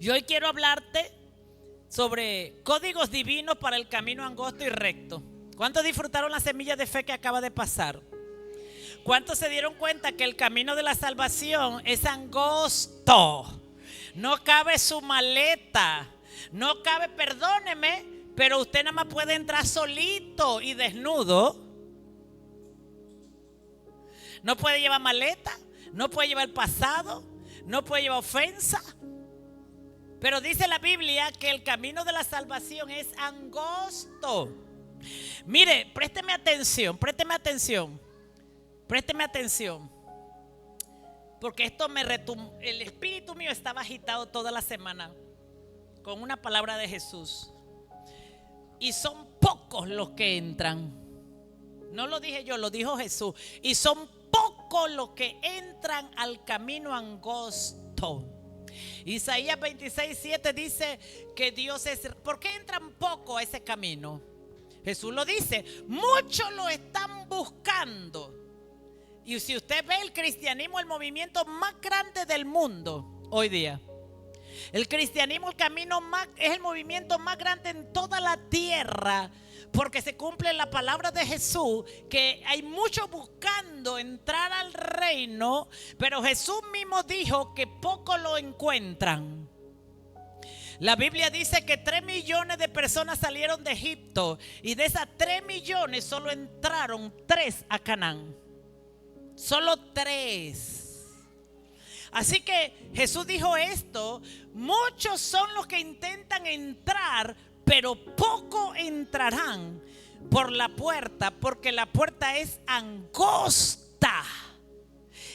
Y hoy quiero hablarte sobre códigos divinos para el camino angosto y recto. ¿Cuántos disfrutaron la semilla de fe que acaba de pasar? ¿Cuántos se dieron cuenta que el camino de la salvación es angosto? No cabe su maleta, no cabe, perdóneme, pero usted nada más puede entrar solito y desnudo. No puede llevar maleta, no puede llevar pasado, no puede llevar ofensa. Pero dice la Biblia que el camino de la salvación es angosto. Mire, présteme atención. Porque esto me retumbó. El espíritu mío estaba agitado toda la semana con una palabra de Jesús. Y son pocos los que entran. No lo dije yo, lo dijo Jesús. Y son pocos los que entran al camino angosto. Isaías 26:7 dice que Dios es. ¿Por qué entran poco a ese camino? Jesús lo dice, muchos lo están buscando. Y si usted ve el cristianismo, el movimiento más grande del mundo hoy día. El cristianismo, el camino más, es el movimiento más grande en toda la tierra. Porque se cumple la palabra de Jesús, que hay muchos buscando entrar al reino, pero Jesús mismo dijo que pocos lo encuentran. La Biblia dice que 3 millones de personas salieron de Egipto, y de esas 3 millones solo entraron 3 a Canaán. Solo 3. Así que Jesús dijo esto: muchos son los que intentan entrar, pero poco entrarán por la puerta, porque la puerta es angosta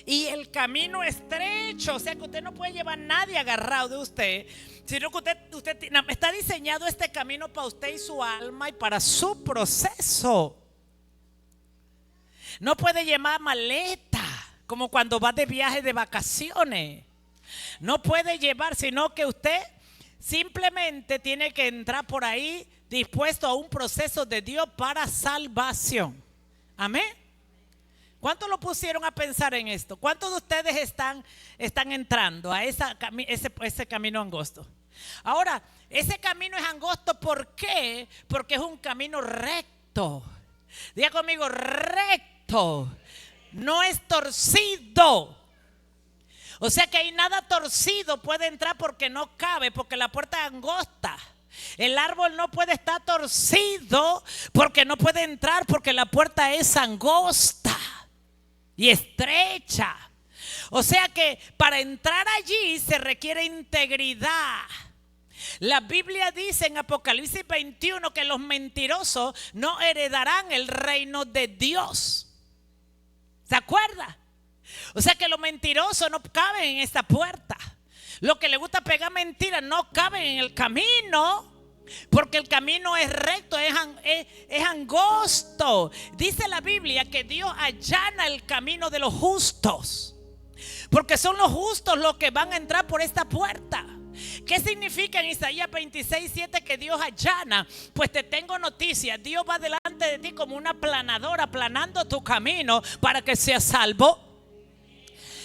y el camino estrecho. O sea que usted no puede llevar a nadie agarrado de usted, sino que usted está diseñado este camino para usted y su alma y para su proceso. No puede llevar maleta como cuando va de viaje de vacaciones. No puede llevar, sino que usted simplemente tiene que entrar por ahí dispuesto a un proceso de Dios para salvación. Amén. ¿Cuántos lo pusieron a pensar en esto? ¿Cuántos de ustedes están entrando a ese camino angosto? Ahora, ese camino es angosto, ¿por qué? Porque es un camino recto. Diga conmigo, recto. No es torcido. O sea que hay nada torcido puede entrar porque no cabe, porque la puerta es angosta. El árbol no puede estar torcido porque no puede entrar, porque la puerta es angosta y estrecha. O sea que para entrar allí se requiere integridad. La Biblia dice en Apocalipsis 21 que los mentirosos no heredarán el reino de Dios. ¿Se acuerda? O sea que los mentirosos no caben en esta puerta. Los que les gusta pegar mentiras no caben en el camino, porque el camino es recto, es angosto. Dice la Biblia que Dios allana el camino de los justos, porque son los justos los que van a entrar por esta puerta. ¿Qué significa en Isaías 26:7 que Dios allana? Pues te tengo noticias: Dios va delante de ti como una aplanadora, aplanando tu camino para que seas salvo.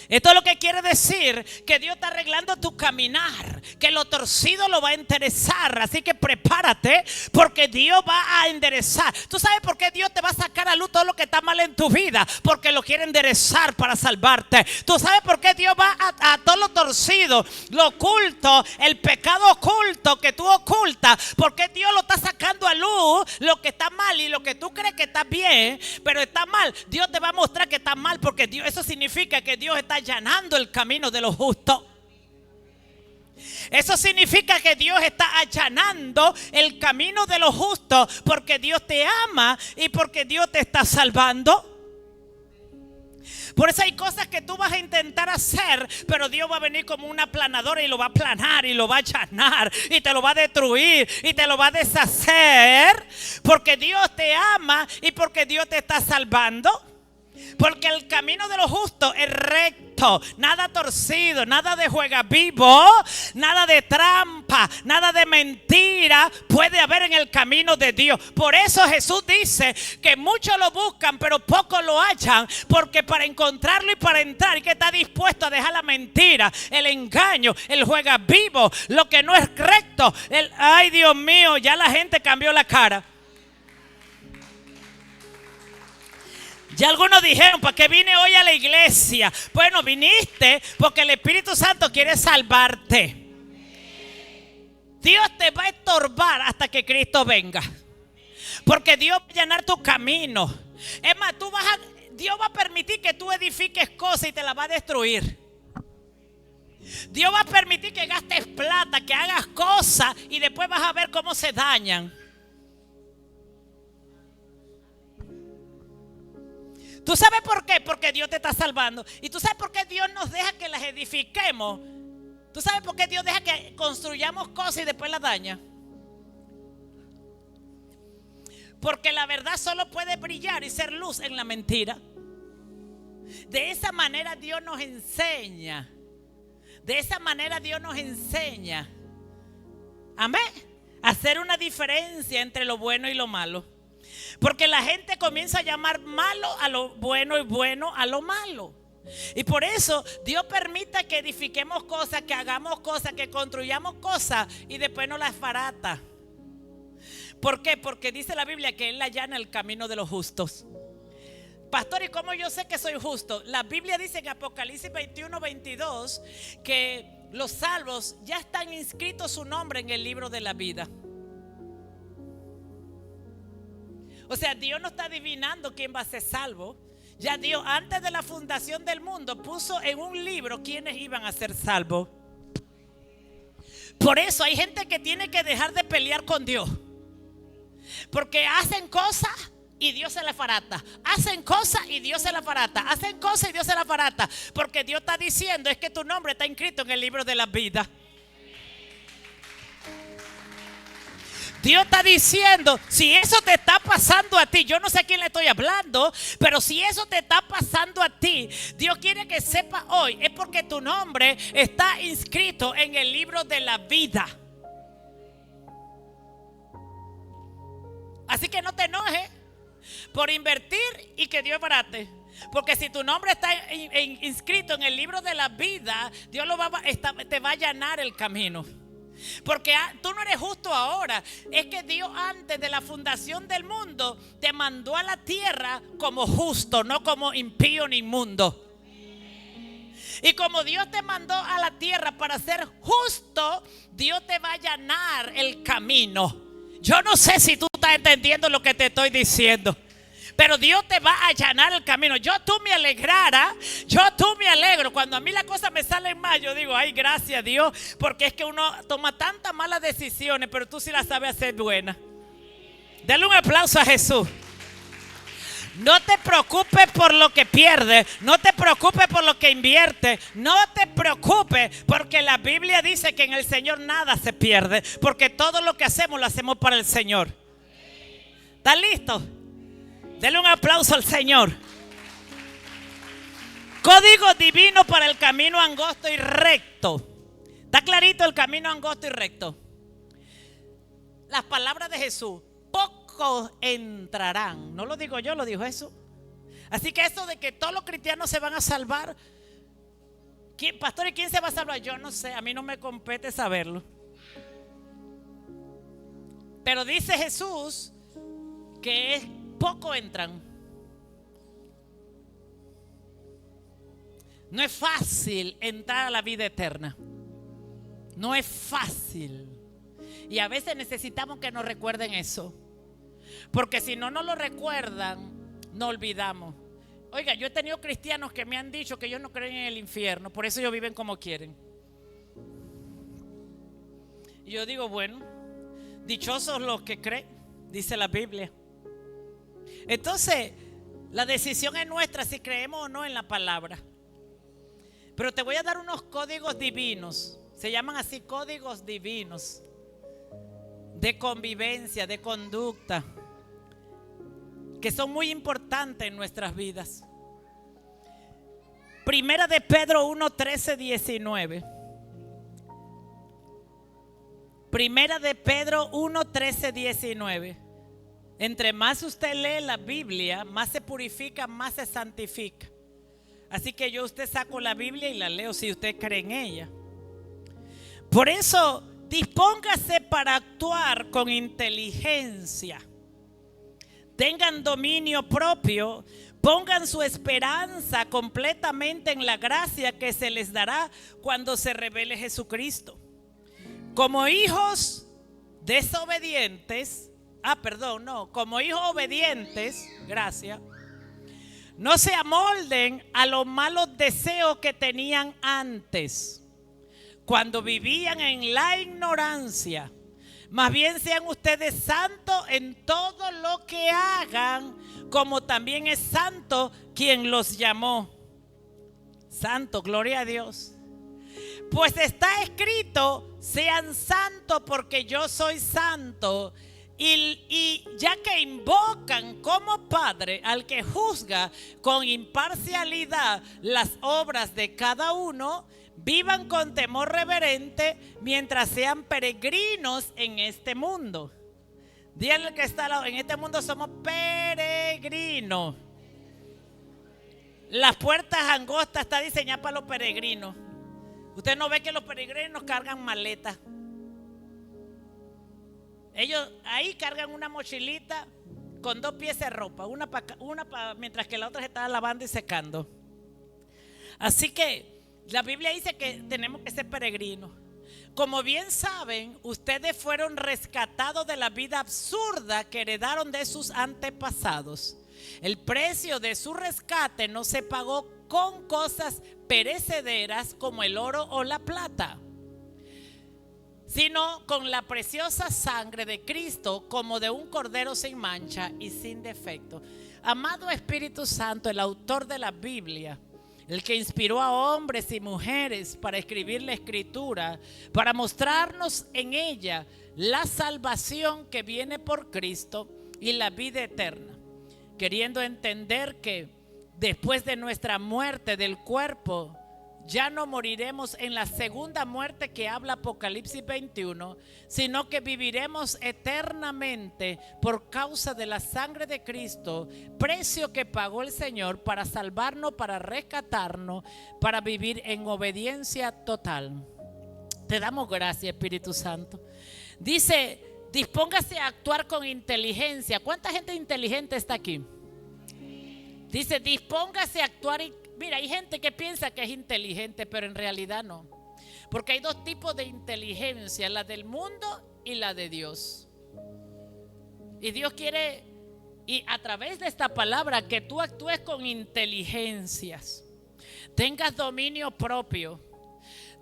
Esto es lo que quiere decir que Dios está arreglando tu caminar, que lo torcido lo va a enderezar. Así que prepárate, porque Dios va a enderezar. ¿Tú sabes por qué Dios te va a sacar a luz todo lo que está mal en tu vida? Porque lo quiere enderezar para salvarte. ¿Tú sabes por qué Dios va a todo lo torcido, lo oculto, el pecado oculto que tú ocultas? Porque Dios lo está sacando a luz, lo que está mal y lo que tú crees que está bien, pero está mal. Dios te va a mostrar que está mal, porque Dios, eso significa que Dios está allanando el camino de los justos. Eso significa que Dios está allanando el camino de los justos, porque Dios te ama y porque Dios te está salvando. Por eso hay cosas que tú vas a intentar hacer, pero Dios va a venir como una aplanadora y lo va a aplanar y lo va a allanar y te lo va a destruir y te lo va a deshacer, porque Dios te ama y porque Dios te está salvando. Porque el camino de los justos es recto, nada torcido, nada de juega vivo, nada de trampa. trampa, nada de mentira puede haber en el camino de Dios. Por eso Jesús dice que muchos lo buscan, pero pocos lo hallan. Porque para encontrarlo y para entrar hay que estar dispuesto a dejar la mentira, el engaño, el juega vivo, lo que no es recto. Ay, Dios mío, ya la gente cambió la cara. Ya algunos dijeron, ¿para qué vine hoy a la iglesia? Bueno, viniste porque el Espíritu Santo quiere salvarte. Dios te va a estorbar hasta que Cristo venga. Porque Dios va a llenar tu camino. Es más, Dios va a permitir que tú edifiques cosas y te las va a destruir. Dios va a permitir que gastes plata, que hagas cosas y después vas a ver cómo se dañan. ¿Tú sabes por qué? Porque Dios te está salvando. ¿Y tú sabes por qué Dios nos deja que las edifiquemos? ¿Tú sabes por qué Dios deja que construyamos cosas y después las daña? Porque la verdad solo puede brillar y ser luz en la mentira. De esa manera Dios nos enseña. De esa manera Dios nos enseña. Amén. Hacer una diferencia entre lo bueno y lo malo. Porque la gente comienza a llamar malo a lo bueno y bueno a lo malo. Y por eso Dios permite que edifiquemos cosas, que hagamos cosas, que construyamos cosas y después nos las barata. ¿Por qué? Porque dice la Biblia que Él allana el camino de los justos. Pastor, ¿y cómo yo sé que soy justo? La Biblia dice en Apocalipsis 21:22 que los salvos ya están inscritos su nombre en el libro de la vida. O sea, Dios no está adivinando quién va a ser salvo. Ya Dios antes de la fundación del mundo puso en un libro quiénes iban a ser salvos. Por eso hay gente que tiene que dejar de pelear con Dios. Porque hacen cosas y Dios se las barata. Hacen cosas y Dios se las barata. Hacen cosas y Dios se las barata. Porque Dios está diciendo es que tu nombre está inscrito en el libro de la vida. Dios está diciendo, si eso te está pasando a ti, yo no sé a quién le estoy hablando, pero si eso te está pasando a ti, Dios quiere que sepas hoy, es porque tu nombre está inscrito en el libro de la vida. Así que no te enojes por invertir y que Dios barate. Porque si tu nombre está inscrito en el libro de la vida, Dios te va a allanar el camino. Porque tú no eres justo ahora. Es que Dios antes de la fundación del mundo te mandó a la tierra como justo, no como impío ni inmundo. Y como Dios te mandó a la tierra para ser justo, Dios te va a allanar el camino. Yo no sé si tú estás entendiendo lo que te estoy diciendo, pero Dios te va a allanar el camino. Tú me alegro. Cuando a mí las cosas me salen mal, yo digo, ay, gracias a Dios. Porque es que uno toma tantas malas decisiones, pero tú sí las sabes hacer buenas. Dale un aplauso a Jesús. No te preocupes por lo que pierdes. No te preocupes por lo que inviertes. No te preocupes porque la Biblia dice que en el Señor nada se pierde. Porque todo lo que hacemos lo hacemos para el Señor. ¿Estás listo? Denle un aplauso al Señor. Código divino para el camino angosto y recto. ¿Está clarito el camino angosto y recto? Las palabras de Jesús. Pocos entrarán. No lo digo yo, lo dijo Jesús. Así que eso de que todos los cristianos se van a salvar. Pastor, ¿y quién se va a salvar? Yo no sé, a mí no me compete saberlo. Pero dice Jesús que pocos entran. No es fácil entrar a la vida eterna. No es fácil. Y a veces necesitamos que nos recuerden eso. Porque si no nos lo recuerdan, no olvidamos. Oiga, yo he tenido cristianos que me han dicho que ellos no creen en el infierno, por eso ellos viven como quieren. Y yo digo, bueno, dichosos los que creen, dice la Biblia. Entonces, la decisión es nuestra si creemos o no en la palabra. Pero te voy a dar unos códigos divinos. Se llaman así códigos divinos de convivencia, de conducta, que son muy importantes en nuestras vidas. Primera de Pedro 1, 13, 19. Primera de Pedro 1, 13, 19. Entre más usted lee la Biblia, más se purifica, más se santifica. Así que yo usted saco la Biblia y la leo si usted cree en ella. Por eso, dispóngase para actuar con inteligencia. Tengan dominio propio. Pongan su esperanza completamente en la gracia que se les dará cuando se revele Jesucristo. Como hijos desobedientes, como hijos obedientes, gracias, no se amolden a los malos deseos que tenían antes, cuando vivían en la ignorancia. Más bien sean ustedes santos en todo lo que hagan, como también es santo quien los llamó. Santo, gloria a Dios. Pues está escrito, sean santos porque yo soy santo. Y ya que invocan como Padre al que juzga con imparcialidad las obras de cada uno, vivan con temor reverente mientras sean peregrinos en este mundo. Díganle al que está al lado, en este mundo somos peregrinos. Las puertas angostas está diseñada para los peregrinos. Usted no ve que los peregrinos cargan maletas. Ellos ahí cargan una mochilita con 2 piezas de ropa, mientras que la otra se está lavando y secando. Así que la Biblia dice que tenemos que ser peregrinos. Como bien saben, ustedes fueron rescatados de la vida absurda que heredaron de sus antepasados. El precio de su rescate no se pagó con cosas perecederas como el oro o la plata, sino con la preciosa sangre de Cristo, como de un cordero sin mancha y sin defecto. Amado Espíritu Santo, el autor de la Biblia, el que inspiró a hombres y mujeres para escribir la Escritura, para mostrarnos en ella la salvación que viene por Cristo y la vida eterna, queriendo entender que después de nuestra muerte del cuerpo, ya no moriremos en la segunda muerte que habla Apocalipsis 21, sino que viviremos eternamente por causa de la sangre de Cristo, precio que pagó el Señor para salvarnos, para rescatarnos, para vivir en obediencia total. Te damos gracias, Espíritu Santo. Dice, dispóngase a actuar con inteligencia. ¿Cuánta gente inteligente está aquí? Dice, dispóngase a actuar. Mira, hay gente que piensa que es inteligente, pero en realidad no. Porque hay 2 tipos de inteligencia, la del mundo y la de Dios. Y Dios quiere, y a través de esta palabra, que tú actúes con inteligencias, tengas dominio propio.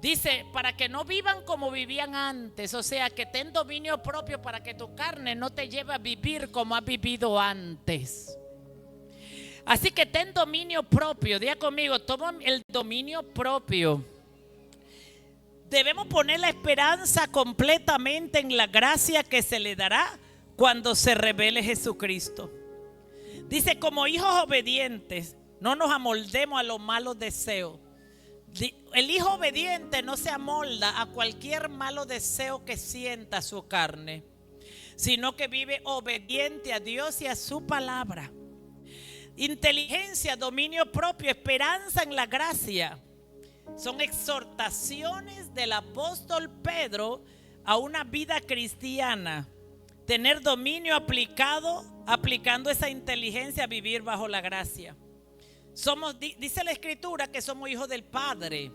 Dice, para que no vivan como vivían antes, o sea, que ten dominio propio para que tu carne no te lleve a vivir como has vivido antes. Así que ten dominio propio. Diga conmigo, toma el dominio propio. Debemos poner la esperanza completamente en la gracia que se le dará cuando se revele Jesucristo. Dice, como hijos obedientes, no nos amoldemos a los malos deseos. El hijo obediente no se amolda a cualquier malo deseo que sienta su carne, sino que vive obediente a Dios y a su palabra. Inteligencia, dominio propio, esperanza en la gracia. Son exhortaciones del apóstol Pedro a una vida cristiana. Tener dominio aplicando esa inteligencia a vivir bajo la gracia. Dice la Escritura que somos hijos del Padre.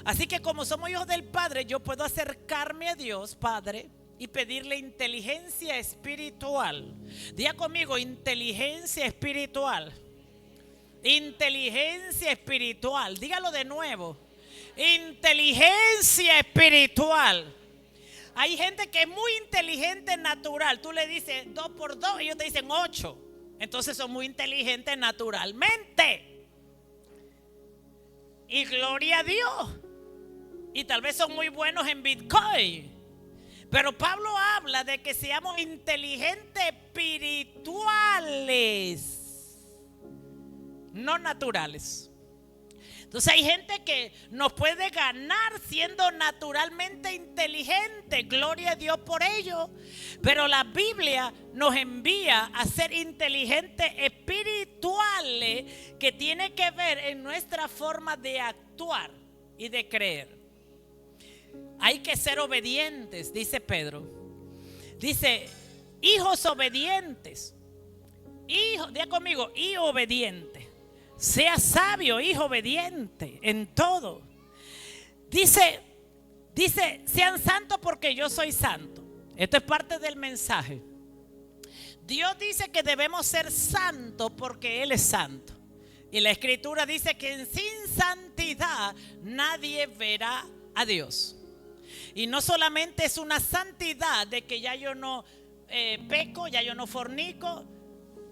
Así que como somos hijos del Padre, yo puedo acercarme a Dios, Padre, y pedirle inteligencia espiritual. Diga conmigo, inteligencia espiritual. Inteligencia espiritual. Dígalo de nuevo. Inteligencia espiritual. Hay gente que es muy inteligente natural. Tú le dices 2 por 2 y ellos te dicen 8. Entonces son muy inteligentes naturalmente. Y gloria a Dios. Y tal vez son muy buenos en Bitcoin. Pero Pablo habla de que seamos inteligentes espirituales, no naturales. Entonces hay gente que nos puede ganar siendo naturalmente inteligente, gloria a Dios por ello, pero la Biblia nos envía a ser inteligentes espirituales, que tiene que ver en nuestra forma de actuar y de creer. Hay que ser obedientes, dice Pedro. Dice, hijos obedientes. Hijo, diga conmigo, hijo obediente. Sea sabio, hijo obediente en todo. Dice, sean santos porque yo soy santo. Esto es parte del mensaje. Dios dice que debemos ser santos porque Él es santo. Y la Escritura dice que sin santidad nadie verá a Dios. Y no solamente es una santidad de que ya yo no peco, ya yo no fornico.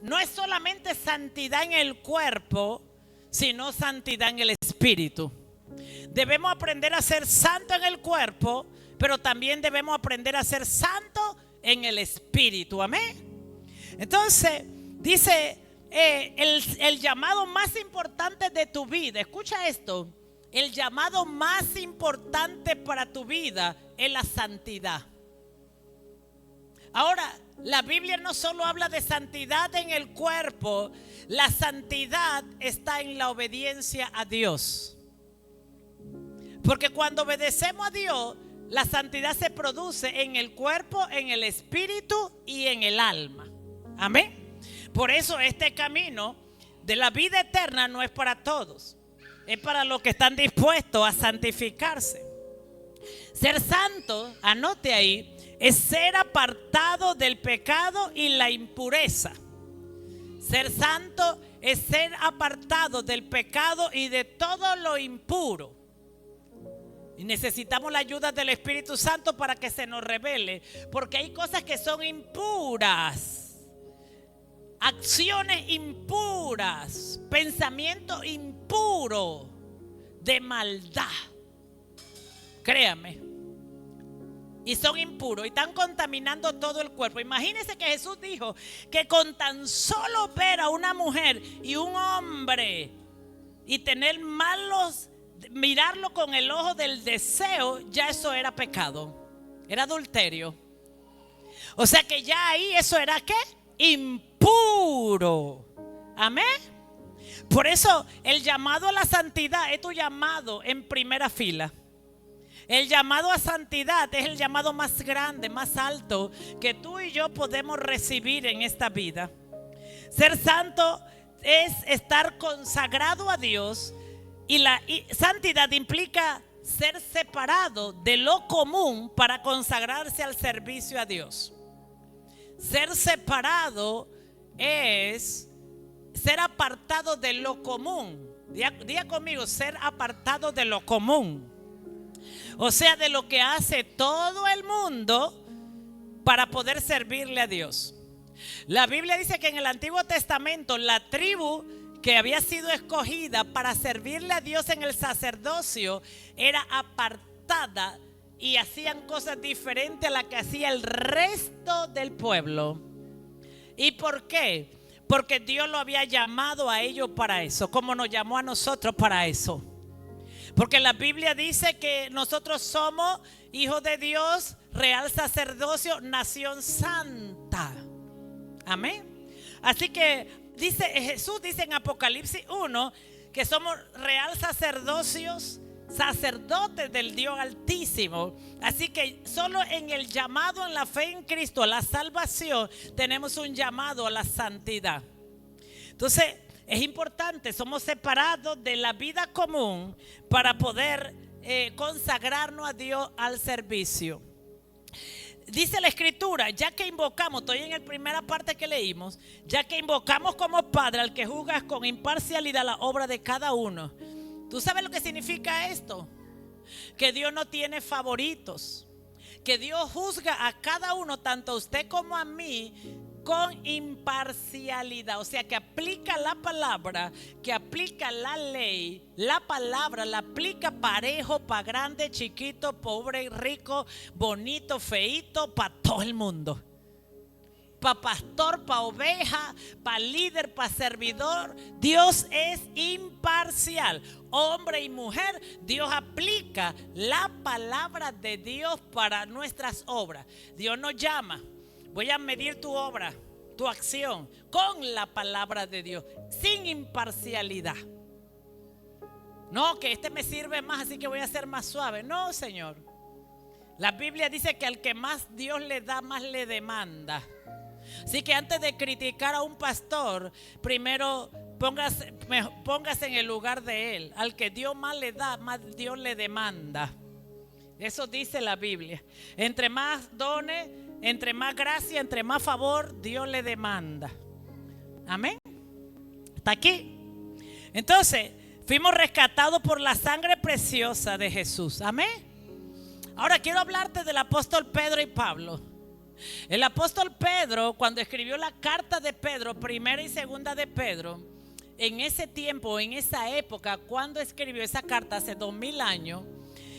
No es solamente santidad en el cuerpo, sino santidad en el espíritu. Debemos aprender a ser santos en el cuerpo, pero también debemos aprender a ser santos en el espíritu. Amén. Entonces, dice el llamado más importante de tu vida. Escucha esto. El llamado más importante para tu vida es la santidad. Ahora, la Biblia no solo habla de santidad en el cuerpo, la santidad está en la obediencia a Dios. Porque cuando obedecemos a Dios, la santidad se produce en el cuerpo, en el espíritu y en el alma. Amén. Por eso este camino de la vida eterna no es para todos, es para los que están dispuestos a santificarse. Ser santo, anote ahí, es ser apartado del pecado y la impureza. Ser santo es ser apartado del pecado y de todo lo impuro. Y necesitamos la ayuda del Espíritu Santo para que se nos revele, porque hay cosas que son impuras, acciones impuras, pensamiento impuro de maldad. Créame. Y son impuros y están contaminando todo el cuerpo. Imagínense que Jesús dijo que con tan solo ver a una mujer y un hombre y tener malos, mirarlo con el ojo del deseo, ya eso era pecado, era adulterio. O sea que ya ahí eso era ¿qué? Impuro. Amén. Por eso el llamado a la santidad es tu llamado en primera fila. El llamado a santidad es el llamado más grande, más alto que tú y yo podemos recibir en esta vida. Ser santo es estar consagrado a Dios, y la santidad implica ser separado de lo común para consagrarse al servicio a Dios. Ser separado es ser apartado de lo común. Diga conmigo, ser apartado de lo común. O sea, de lo que hace todo el mundo para poder servirle a Dios. La Biblia dice que en el Antiguo Testamento la tribu que había sido escogida para servirle a Dios en el sacerdocio era apartada y hacían cosas diferentes a las que hacía el resto del pueblo. ¿Y por qué? Porque Dios lo había llamado a ellos para eso, como nos llamó a nosotros para eso. Porque la Biblia dice que nosotros somos hijos de Dios, real sacerdocio, nación santa. Amén. Así que Jesús dice en Apocalipsis 1 que somos real sacerdocios, sacerdotes del Dios Altísimo. Así que solo en el llamado en la fe en Cristo a la salvación tenemos un llamado a la santidad. Entonces es importante, somos separados de la vida común para poder consagrarnos a Dios al servicio. Dice la Escritura, ya que invocamos, estoy en la primera parte que leímos, ya que invocamos como Padre al que juzga con imparcialidad la obra de cada uno. ¿Tú sabes lo que significa esto? Que Dios no tiene favoritos, que Dios juzga a cada uno, tanto a usted como a mí, con imparcialidad. O sea que aplica la palabra, que aplica la ley. La palabra la aplica parejo para grande, chiquito, pobre, rico, bonito, feito, para todo el mundo. para pastor, para oveja, para líder, para servidor. Dios es imparcial. Hombre y mujer, Dios aplica la palabra de Dios para nuestras obras. Dios nos llama. Voy a medir tu obra, tu acción, con la palabra de Dios, sin imparcialidad. No, que este me sirve más, así que voy a ser más suave. No, Señor. La Biblia dice que al que más Dios le da, más le demanda. Así que antes de criticar a un pastor, primero póngase en el lugar de él. Al que Dios más le da, más Dios le demanda. Eso dice la Biblia. Entre más dones, entre más gracia, entre más favor, Dios le demanda. Amén. ¿Está aquí? Entonces, fuimos rescatados por la sangre preciosa de Jesús. Amén. Ahora quiero hablarte del apóstol Pedro y Pablo. El apóstol Pedro, cuando escribió la carta de Pedro, primera y segunda de Pedro, en ese tiempo, en esa época, cuando escribió esa carta hace 2000 años,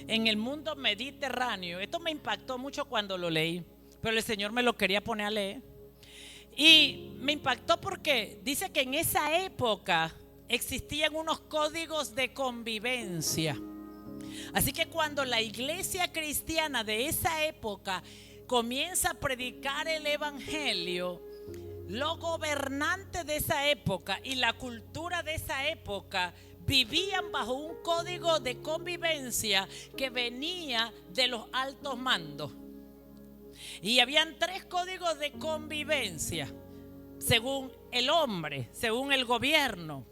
en el mundo mediterráneo, esto me impactó mucho cuando lo leí, pero el Señor me lo quería poner a leer. Y me impactó porque dice que en esa época existían unos códigos de convivencia. Así que cuando la iglesia cristiana de esa época comienza a predicar el evangelio, los gobernantes de esa época y la cultura de esa época vivían bajo un código de convivencia que venía de los altos mandos. Y habían 3 códigos de convivencia según el hombre, según el gobierno.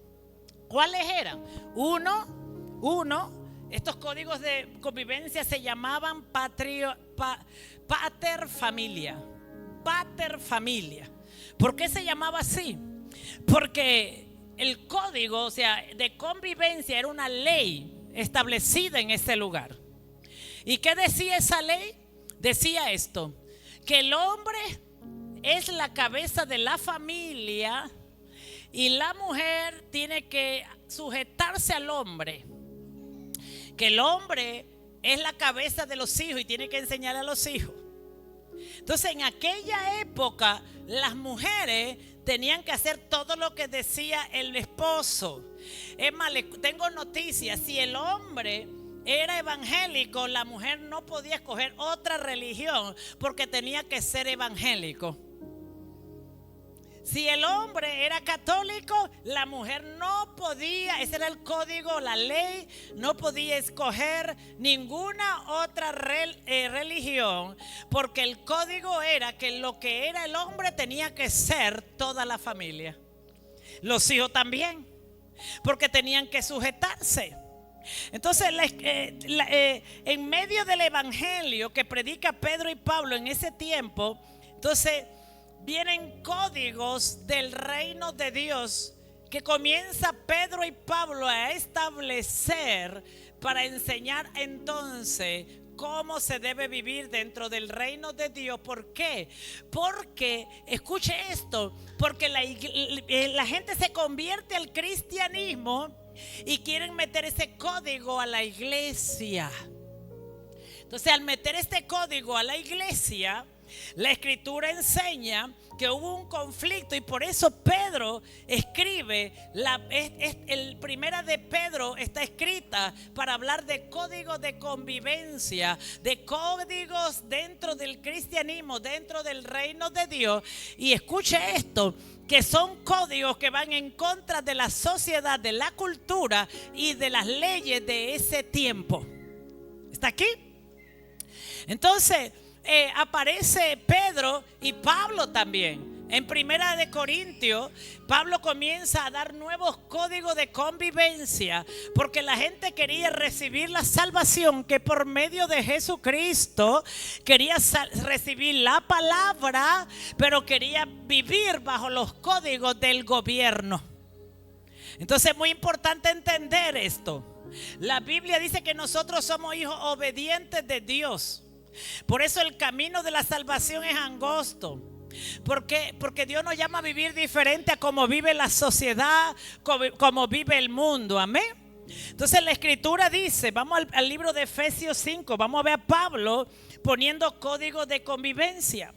¿Cuáles eran? Uno, estos códigos de convivencia se llamaban pater familia. Pater familia. ¿Por qué se llamaba así? Porque el código, o sea, de convivencia era una ley establecida en ese lugar. ¿Y qué decía esa ley? Decía esto: que el hombre es la cabeza de la familia y la mujer tiene que sujetarse al hombre. Que el hombre es la cabeza de los hijos y tiene que enseñar a los hijos. Entonces, en aquella época, las mujeres tenían que hacer todo lo que decía el esposo. Es más, tengo noticias: si el hombre era evangélico, la mujer no podía escoger otra religión porque tenía que ser evangélico. Si el hombre era católico, la mujer no podía, ese era el código, la ley, no podía escoger ninguna otra religión, porque el código era que lo que era el hombre tenía que ser toda la familia. Los hijos también, porque tenían que sujetarse. Entonces, en medio del evangelio que predica Pedro y Pablo en ese tiempo, entonces vienen códigos del reino de Dios que comienza Pedro y Pablo a establecer para enseñar entonces cómo se debe vivir dentro del reino de Dios. ¿Por qué? Porque, escuche esto, porque la gente se convierte al cristianismo y quieren meter ese código a la iglesia. Entonces, al meter este código a la iglesia, la escritura enseña que hubo un conflicto, y por eso Pedro escribe, el primera de Pedro está escrita para hablar de códigos de convivencia, de códigos dentro del cristianismo, dentro del reino de Dios. Y escuche esto, que son códigos que van en contra de la sociedad, de la cultura y de las leyes de ese tiempo. ¿Está aquí? Entonces aparece Pedro y Pablo también. En Primera de Corintios, Pablo comienza a dar nuevos códigos de convivencia, porque la gente quería recibir la salvación que por medio de Jesucristo quería recibir la palabra, pero quería vivir bajo los códigos del gobierno. Entonces es muy importante entender esto. La Biblia dice que nosotros somos hijos obedientes de Dios. Por eso el camino de la salvación es angosto. Porque Dios nos llama a vivir diferente a como vive la sociedad, como vive el mundo. Amén. Entonces la escritura dice, vamos al libro de Efesios 5, vamos a ver a Pablo poniendo códigos de convivencia.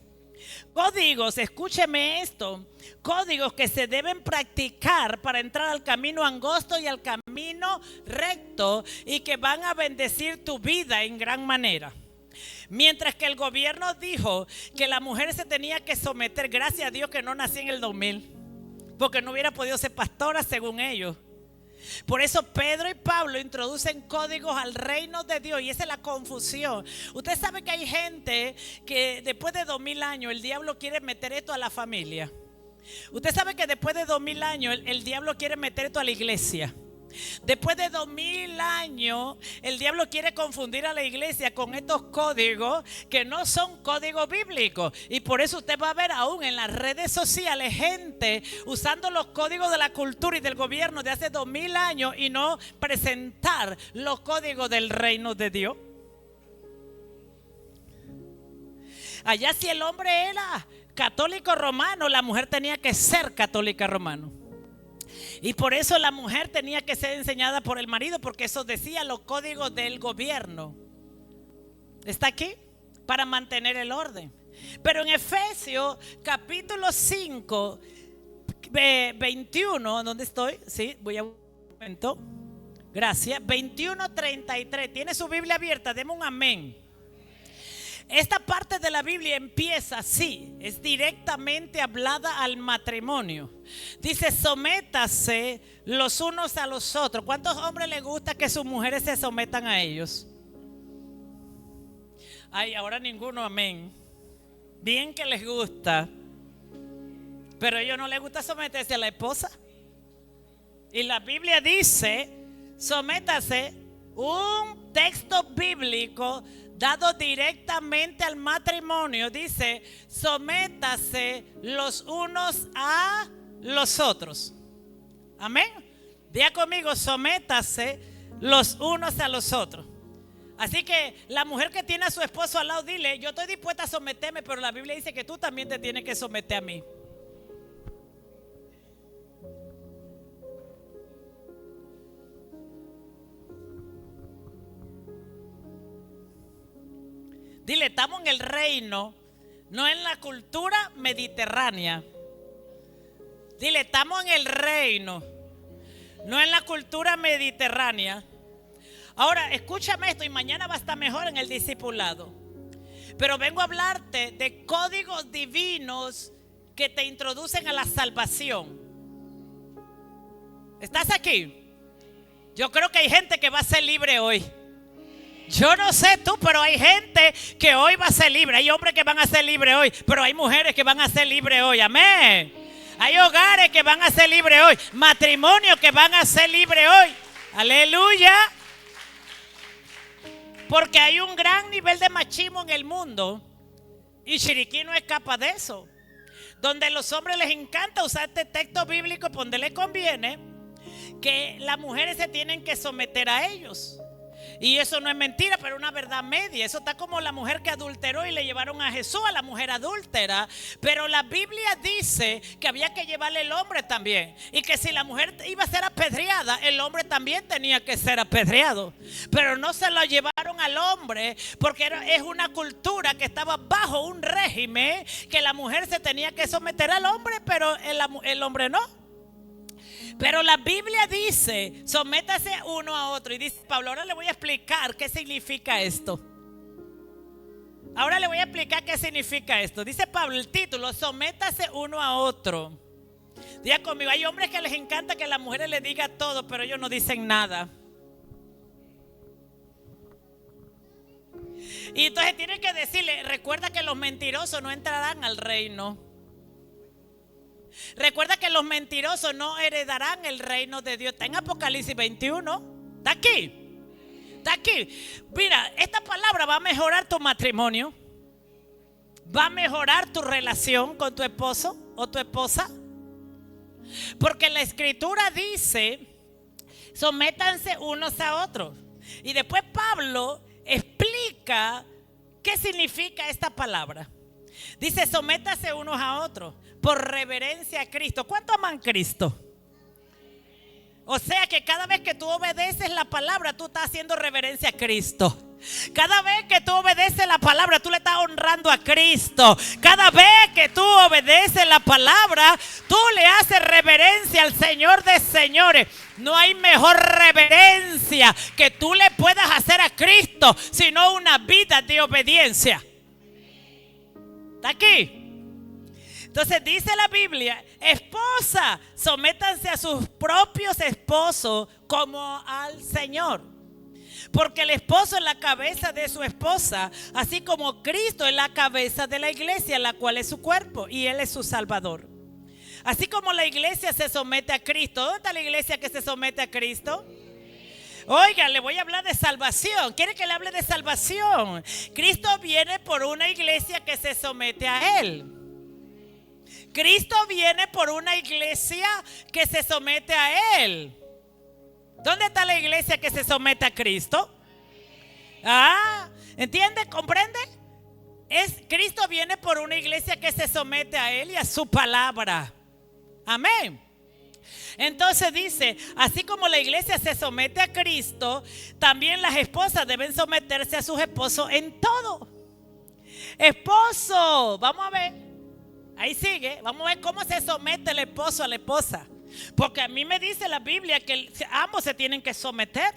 Códigos, escúcheme esto, códigos que se deben practicar para entrar al camino angosto y al camino recto y que van a bendecir tu vida en gran manera. Mientras que el gobierno dijo que la mujer se tenía que someter, gracias a Dios que no nací en el 2000, porque no hubiera podido ser pastora según ellos. Por eso Pedro y Pablo introducen códigos al reino de Dios, y esa es la confusión. Usted sabe que hay gente que después de 2000 años el diablo quiere meter esto a la familia. Usted sabe que después de 2000 años el diablo quiere meter esto a la iglesia. Después de 2000 años el diablo quiere confundir a la iglesia con estos códigos que no son códigos bíblicos. Y por eso usted va a ver aún en las redes sociales gente usando los códigos de la cultura y del gobierno de hace 2000 años y no presentar los códigos del reino de Dios. Allá si el hombre era católico romano, la mujer tenía que ser católica romana. Y por eso la mujer tenía que ser enseñada por el marido, porque eso decía los códigos del gobierno. ¿Está aquí? Para mantener el orden. Pero en Efesios capítulo 5, 21, ¿dónde estoy? Sí, voy a un momento. Gracias. 21:33. ¿Tiene su Biblia abierta? Deme un amén. Esta parte de la Biblia empieza así, es directamente hablada al matrimonio. Dice: sométase los unos a los otros. ¿Cuántos hombres les gusta que sus mujeres se sometan a ellos? Ay, ahora ninguno, amén. Bien que les gusta, pero a ellos no les gusta someterse a la esposa. Y la Biblia dice: sométase, un texto bíblico dado directamente al matrimonio. Dice: sométase los unos a los otros. Amén. Diga conmigo: sométase los unos a los otros. Así que la mujer que tiene a su esposo al lado, dile: yo estoy dispuesta a someterme, pero la Biblia dice que tú también te tienes que someter a mí. Dile: estamos en el reino, no en la cultura mediterránea. Dile: estamos en el reino, no en la cultura mediterránea. Ahora, escúchame esto, y mañana va a estar mejor en el discipulado. Pero vengo a hablarte de códigos divinos que te introducen a la salvación. ¿Estás aquí? Yo creo que hay gente que va a ser libre hoy. Yo no sé tú, pero hay gente que hoy va a ser libre. Hay hombres que van a ser libres hoy, pero hay mujeres que van a ser libres hoy. Amén. Hay hogares que van a ser libres hoy, matrimonios que van a ser libres hoy. Aleluya. Porque hay un gran nivel de machismo en el mundo, y Chiriquí no escapa de eso. Donde a los hombres les encanta usar este texto bíblico donde les conviene, que las mujeres se tienen que someter a ellos. Y eso no es mentira, pero una verdad media. Eso está como la mujer que adulteró y le llevaron a Jesús a la mujer adúltera. Pero la Biblia dice que había que llevarle el hombre también, y que si la mujer iba a ser apedreada, el hombre también tenía que ser apedreado. Pero no se lo llevaron al hombre, porque es una cultura que estaba bajo un régimen que la mujer se tenía que someter al hombre, pero el hombre no. Pero la Biblia dice: sométase uno a otro. Y dice Pablo: ahora le voy a explicar qué significa esto. Ahora le voy a explicar qué significa esto. Dice Pablo, el título: sométase uno a otro. Diga conmigo: hay hombres que les encanta que las mujeres les digan todo, pero ellos no dicen nada. Y entonces tienen que decirle: recuerda que los mentirosos no entrarán al reino. Recuerda que los mentirosos no heredarán el reino de Dios. Está en Apocalipsis 21. Está aquí. Está aquí. Mira, esta palabra va a mejorar tu matrimonio. Va a mejorar tu relación con tu esposo o tu esposa. Porque la escritura dice: sométanse unos a otros. Y después Pablo explica qué significa esta palabra. Dice: sométase unos a otros por reverencia a Cristo. ¿Cuánto aman a Cristo? O sea que cada vez que tú obedeces la palabra, tú estás haciendo reverencia a Cristo. Cada vez que tú obedeces la palabra, tú le estás honrando honrando a Cristo. Cada vez que tú obedeces la palabra, tú le haces reverencia al Señor de señores. No hay mejor reverencia que tú le puedas hacer a Cristo, sino una vida de obediencia. ¿Está aquí? Entonces dice la Biblia: esposa, sométanse a sus propios esposos como al Señor. Porque el esposo es la cabeza de su esposa, así como Cristo es la cabeza de la iglesia, la cual es su cuerpo y Él es su Salvador. Así como la iglesia se somete a Cristo. ¿Dónde está la iglesia que se somete a Cristo? Oiga, le voy a hablar de salvación. ¿Quiere que le hable de salvación? Cristo viene por una iglesia que se somete a Él. Cristo viene por una iglesia que se somete a Él. ¿Dónde está la iglesia que se somete a Cristo? ¿Entiende? ¿Comprende? Cristo viene por una iglesia que se somete a Él y a su palabra. Amén. Entonces dice: así como la iglesia se somete a Cristo, también las esposas deben someterse a sus esposos en todo. Esposo, vamos a ver. Ahí sigue, vamos a ver cómo se somete el esposo a la esposa. Porque a mí me dice la Biblia que ambos se tienen que someter.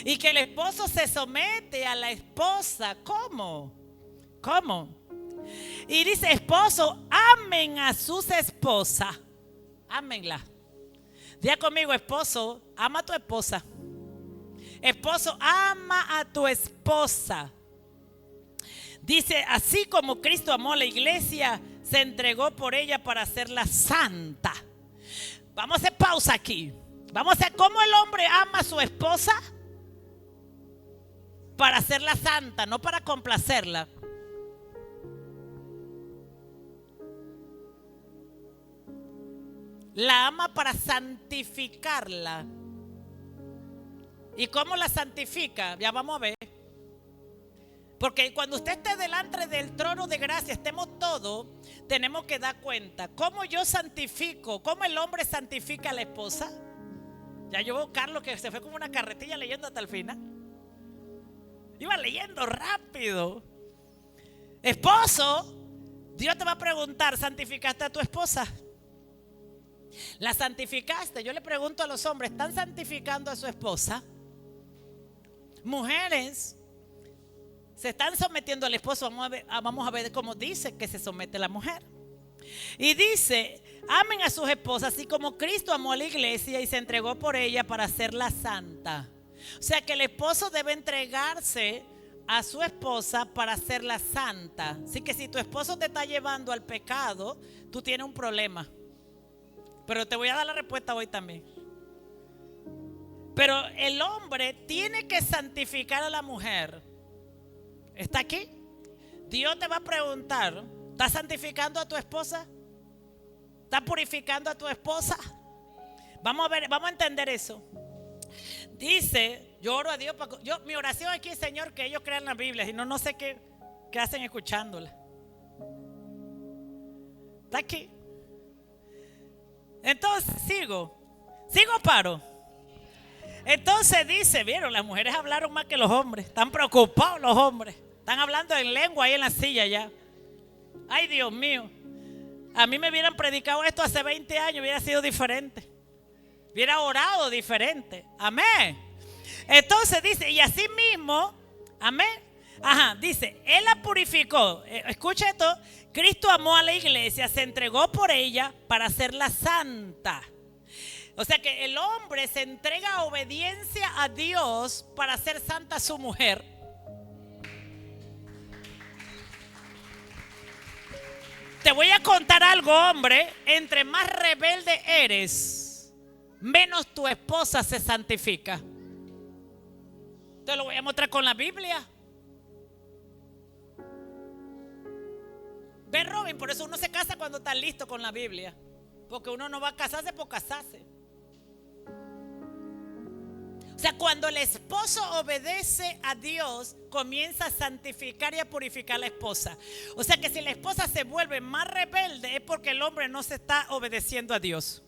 Y que el esposo se somete a la esposa. ¿Cómo? Y dice: esposo, amen a sus esposas. Ámenla. Diga conmigo: esposo, ama a tu esposa. Esposo, ama a tu esposa. Dice: así como Cristo amó a la iglesia, se entregó por ella para hacerla santa. Vamos a hacer pausa aquí. Vamos a ver cómo el hombre ama a su esposa para hacerla santa, no para complacerla. La ama para santificarla. ¿Y cómo la santifica? Ya vamos a ver. Porque cuando usted esté delante del trono de gracia, estemos todos, tenemos que dar cuenta cómo yo santifico, cómo el hombre santifica a la esposa. Ya yo veo a Carlos que se fue como una carretilla leyendo hasta el final. Iba leyendo rápido. Esposo, Dios te va a preguntar: ¿santificaste a tu esposa? ¿La santificaste? Yo le pregunto a los hombres: ¿están santificando a su esposa? Mujeres, ¿se están sometiendo al esposo? Vamos a ver cómo dice que se somete la mujer. Y dice: amen a sus esposas así como Cristo amó a la iglesia y se entregó por ella para hacerla santa. O sea que el esposo debe entregarse a su esposa para hacerla santa. Así que si tu esposo te está llevando al pecado, tú tienes un problema. Pero te voy a dar la respuesta hoy también. Pero el hombre tiene que santificar a la mujer. ¿Está aquí? Dios te va a preguntar: ¿estás santificando a tu esposa? ¿Estás purificando a tu esposa? Vamos a ver, vamos a entender eso. Dice: yo oro a Dios mi oración aquí es: Señor, que ellos crean la Biblia. Si no, no sé qué hacen escuchándola. ¿Está aquí? Entonces sigo paro. Entonces dice: vieron, las mujeres hablaron más que los hombres. Están preocupados los hombres. Están hablando en lengua ahí en la silla ya. Ay, Dios mío. A mí me hubieran predicado esto hace 20 años, hubiera sido diferente. Hubiera orado diferente. Amén. Entonces dice: y así mismo, amén. Dice: Él la purificó. Escucha esto: Cristo amó a la iglesia, se entregó por ella para hacerla santa. O sea que el hombre se entrega a obediencia a Dios para hacer santa a su mujer. Te voy a contar algo, hombre. Entre más rebelde eres, menos tu esposa se santifica. Te lo voy a mostrar con la Biblia. Ve, Robin, por eso uno se casa cuando está listo con la Biblia. Porque uno no va a casarse por casarse. O sea, cuando el esposo obedece a Dios, comienza a santificar y a purificar a la esposa. O sea que si la esposa se vuelve más rebelde, es porque el hombre no se está obedeciendo a Dios.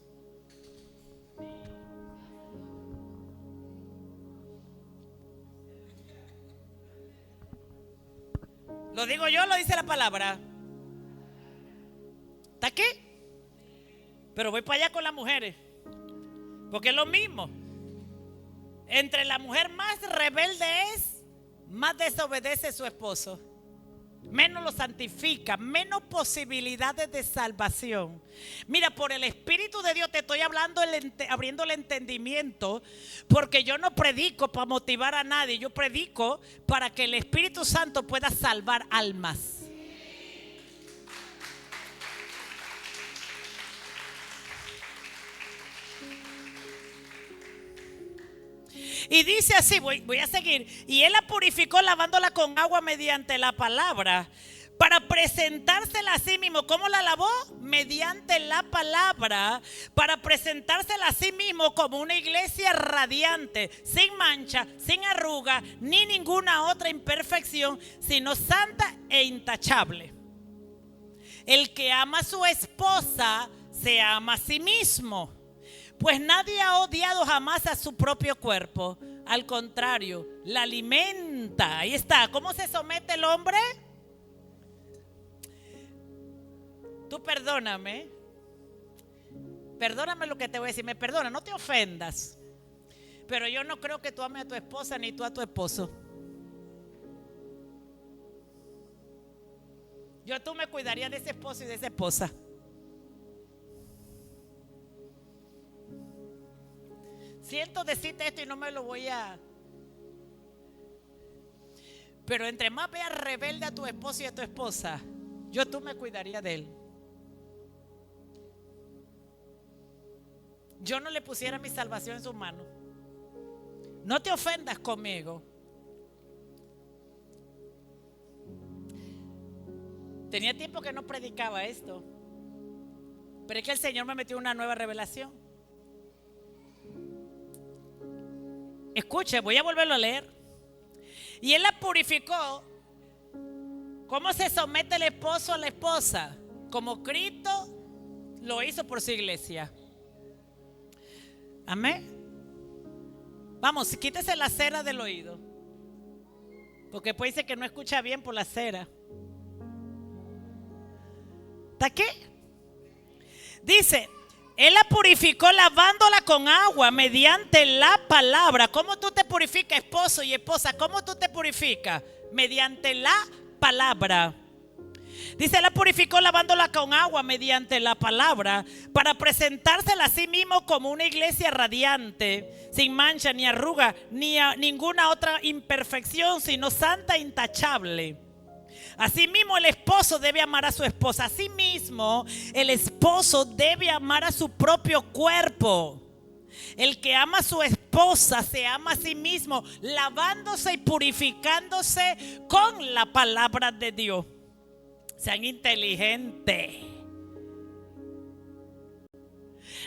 Lo digo yo, lo dice la palabra. ¿Está aquí? Pero voy para allá con las mujeres, porque es lo mismo. Entre la mujer más rebelde es, más desobedece su esposo, menos lo santifica, menos posibilidades de salvación. Mira, por el Espíritu de Dios te estoy hablando, abriendo el entendimiento, porque yo no predico para motivar a nadie, yo predico para que el Espíritu Santo pueda salvar almas. Y dice así, voy a seguir. Y él la purificó lavándola con agua mediante la palabra, para presentársela a sí mismo. ¿Cómo la lavó? Mediante la palabra, para presentársela a sí mismo como una iglesia radiante, sin mancha, sin arruga, ni ninguna otra imperfección, sino santa e intachable. El que ama a su esposa se ama a sí mismo. Pues nadie ha odiado jamás a su propio cuerpo. Al contrario, la alimenta. Ahí está. ¿Cómo se somete el hombre? Tú perdóname. Perdóname lo que te voy a decir. Me perdona, no te ofendas. Pero yo no creo que tú ames a tu esposa ni tú a tu esposo. Tú me cuidaría de ese esposo y de esa esposa. Siento decirte esto y no me lo voy a... Pero entre más veas rebelde a tu esposo y a tu esposa, tú me cuidaría de él. Yo no le pusiera mi salvación en sus manos. No te ofendas conmigo. Tenía tiempo que no predicaba esto, pero es que el Señor me metió una nueva revelación. Escuche, voy a volverlo a leer. Y él la purificó. ¿Cómo se somete el esposo a la esposa? Como Cristo lo hizo por su iglesia. Amén. Vamos, quítese la cera del oído, porque después dice que no escucha bien por la cera. ¿Está aquí? Dice, él la purificó lavándola con agua mediante la palabra. ¿Cómo tú te purificas, esposo y esposa? ¿Cómo tú te purificas? Mediante la palabra. Dice, la purificó lavándola con agua mediante la palabra, para presentársela a sí mismo como una iglesia radiante, sin mancha ni arruga, ni ninguna otra imperfección, sino santa e intachable. Asimismo, el esposo debe amar a su esposa. Asimismo, el esposo debe amar a su propio cuerpo. El que ama a su esposa se ama a sí mismo, lavándose y purificándose con la palabra de Dios. Sean inteligentes.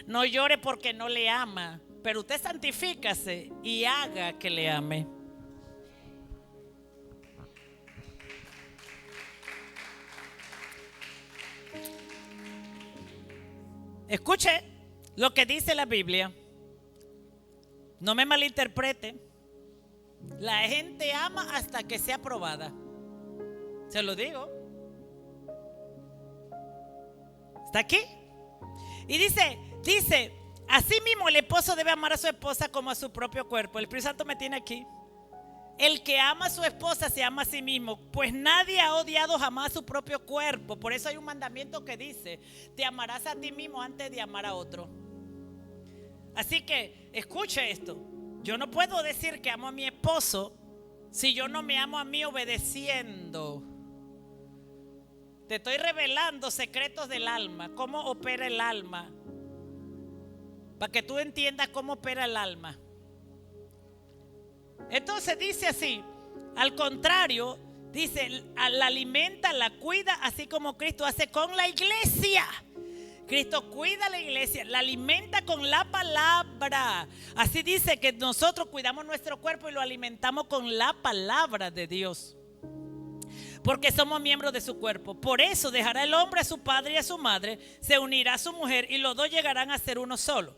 No llore porque no le ama, pero usted santifícase y haga que le ame. Escuche lo que dice la Biblia. No me malinterprete. La gente ama hasta que sea probada. Se lo digo. ¿Está aquí? Y dice, así mismo el esposo debe amar a su esposa como a su propio cuerpo. El Espíritu Santo me tiene aquí. El que ama a su esposa se ama a sí mismo, pues nadie ha odiado jamás su propio cuerpo. Por eso hay un mandamiento que dice, te amarás a ti mismo antes de amar a otro. Así que escuche esto. Yo no puedo decir que amo a mi esposo si yo no me amo a mí obedeciendo. Te estoy revelando secretos del alma, cómo opera el alma, para que tú entiendas cómo opera el alma. Entonces dice así, al contrario, dice, la alimenta, la cuida, así como Cristo hace con la iglesia. Cristo cuida a la iglesia, la alimenta con la palabra. Así dice que nosotros cuidamos nuestro cuerpo y lo alimentamos con la palabra de Dios, porque somos miembros de su cuerpo. Por eso dejará el hombre a su padre y a su madre, se unirá a su mujer y los dos llegarán a ser uno solo.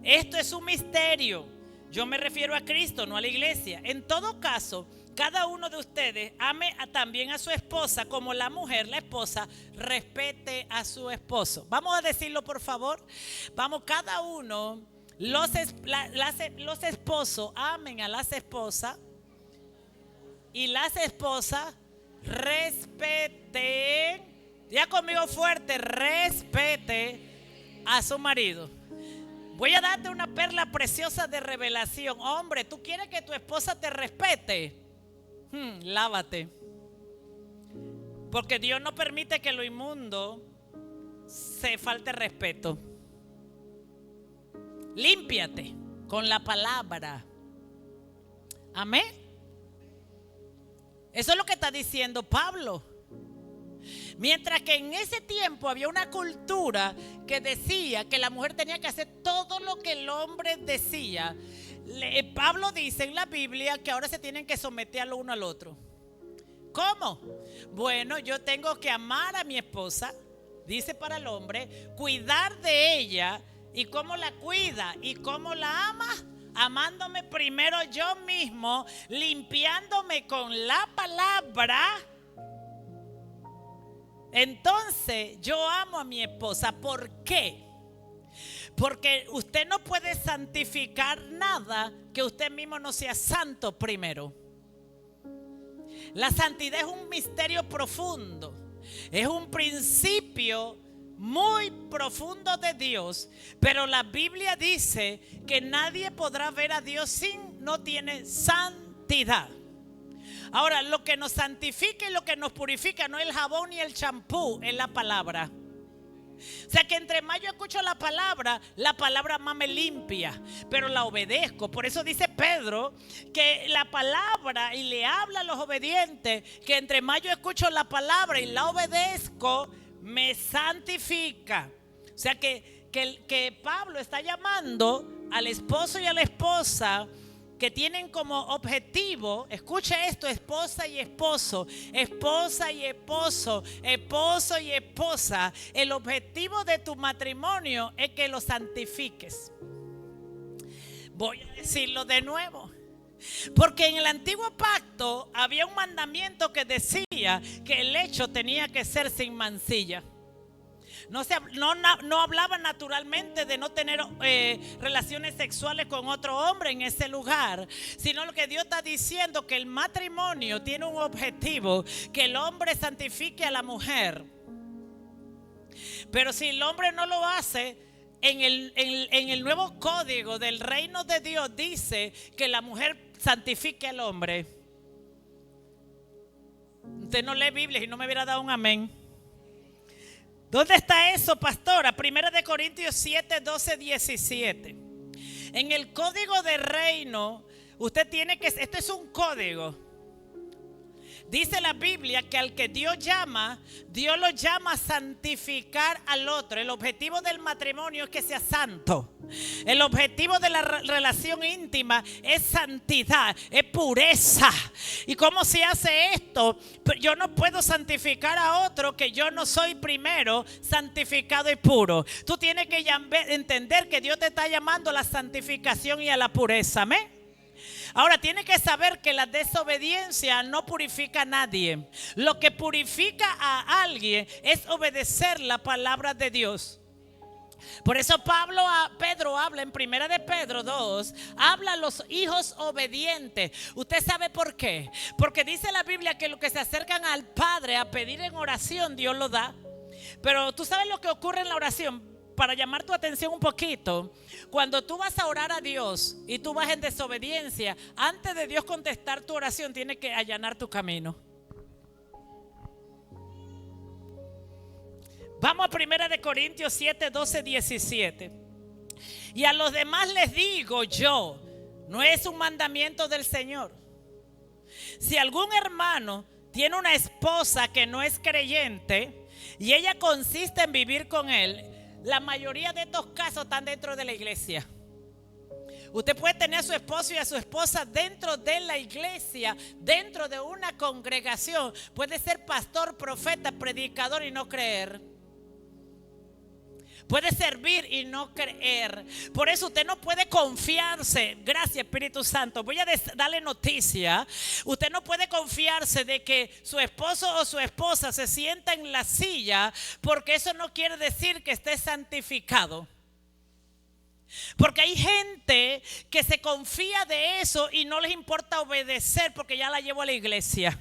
Esto es un misterio. Yo me refiero a Cristo, no a la iglesia. En todo caso, cada uno de ustedes ame también a su esposa como la mujer, la esposa, respete a su esposo. Vamos a decirlo, por favor. Vamos, cada uno, los esposos amen a las esposas y las esposas respeten, ya conmigo fuerte, respete a su marido. Voy a darte una perla preciosa de revelación. Hombre, ¿tú quieres que tu esposa te respete? Lávate. Porque Dios no permite que lo inmundo se falte respeto. Límpiate con la palabra. Amén. Eso es lo que está diciendo Pablo. Mientras que en ese tiempo había una cultura que decía que la mujer tenía que hacer todo lo que el hombre decía, Pablo dice en la Biblia que ahora se tienen que someter al uno al otro. ¿Cómo? Bueno, yo tengo que amar a mi esposa, dice para el hombre, cuidar de ella. ¿Y cómo la cuida? ¿Y cómo la ama? Amándome primero yo mismo, limpiándome con la palabra. Entonces yo amo a mi esposa. ¿Por qué? Porque usted no puede santificar nada que usted mismo no sea santo primero. La santidad es un misterio profundo. Es un principio muy profundo de Dios. Pero la Biblia dice que nadie podrá ver a Dios si no tiene santidad. Ahora, lo que nos santifica y lo que nos purifica no es el jabón ni el champú, es la palabra. O sea que entre más yo escucho la palabra más me limpia, pero la obedezco. Por eso dice Pedro que la palabra, y le habla a los obedientes, que entre más yo escucho la palabra y la obedezco, me santifica. O sea que Pablo está llamando al esposo y a la esposa que tienen como objetivo, escucha esto, esposa y esposo, esposa y esposo, esposo y esposa. El objetivo de tu matrimonio es que lo santifiques. Voy a decirlo de nuevo. Porque en el antiguo pacto había un mandamiento que decía que el lecho tenía que ser sin mancilla. No hablaba naturalmente de no tener relaciones sexuales con otro hombre en ese lugar, sino lo que Dios está diciendo, que el matrimonio tiene un objetivo, que el hombre santifique a la mujer. Pero si el hombre no lo hace, en el nuevo código del reino de Dios dice que la mujer santifique al hombre. Usted no lee Biblia y no me hubiera dado un amén. ¿Dónde está eso, pastora? 1 Corintios 7, 12, 17. En el código de reino, usted tiene que, esto es un código. Dice la Biblia que al que Dios llama, Dios lo llama a santificar al otro. El objetivo del matrimonio es que sea santo. El objetivo de la relación íntima es santidad, es pureza. ¿Y cómo se hace esto? Yo no puedo santificar a otro que yo no soy primero santificado y puro. Tú tienes que entender que Dios te está llamando a la santificación y a la pureza. ¿Amén? Ahora tienes que saber que la desobediencia no purifica a nadie. Lo que purifica a alguien es obedecer la palabra de Dios. Por eso Pedro habla en 1 de Pedro 2, habla a los hijos obedientes. ¿Usted sabe por qué? Porque dice la Biblia que los que se acercan al Padre a pedir en oración, Dios lo da. Pero tú sabes lo que ocurre en la oración. Para llamar tu atención un poquito, cuando tú vas a orar a Dios y tú vas en desobediencia, antes de Dios contestar tu oración, tiene que allanar tu camino. Vamos a 1 Corintios 7, 12, 17. Y a los demás les digo yo, no es un mandamiento del Señor. Si algún hermano tiene una esposa que no es creyente y ella consiste en vivir con él, la mayoría de estos casos están dentro de la iglesia. Usted puede tener a su esposo y a su esposa dentro de la iglesia, dentro de una congregación. Puede ser pastor, profeta, predicador y no creer. Puede servir y no creer. Por eso usted no puede confiarse. Gracias, Espíritu Santo. Voy a darle noticia. Usted no puede confiarse de que su esposo o su esposa se sienta en la silla, porque eso no quiere decir que esté santificado. Porque hay gente que se confía de eso y no les importa obedecer porque ya la llevo a la iglesia.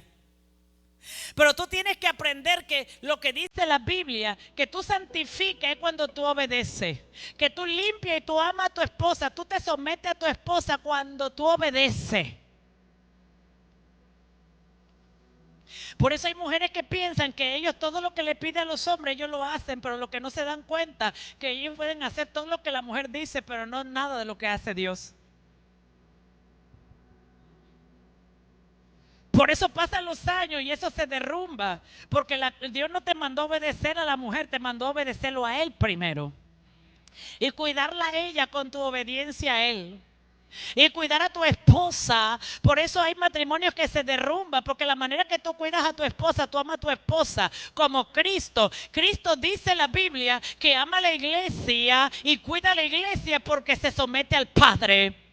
Pero tú tienes que aprender que lo que dice la Biblia, que tú santificas es cuando tú obedeces. Que tú limpias y tú amas a tu esposa, tú te sometes a tu esposa cuando tú obedeces. Por eso hay mujeres que piensan que ellos todo lo que le piden a los hombres ellos lo hacen, pero lo que no se dan cuenta que ellos pueden hacer todo lo que la mujer dice, pero no nada de lo que hace Dios. Por eso pasan los años y eso se derrumba. Porque Dios no te mandó a obedecer a la mujer, te mandó a obedecerlo a Él primero. Y cuidarla a ella con tu obediencia a Él. Y cuidar a tu esposa. Por eso hay matrimonios que se derrumban. Porque la manera que tú cuidas a tu esposa, tú amas a tu esposa como Cristo. Cristo dice en la Biblia que ama a la iglesia y cuida a la iglesia porque se somete al Padre.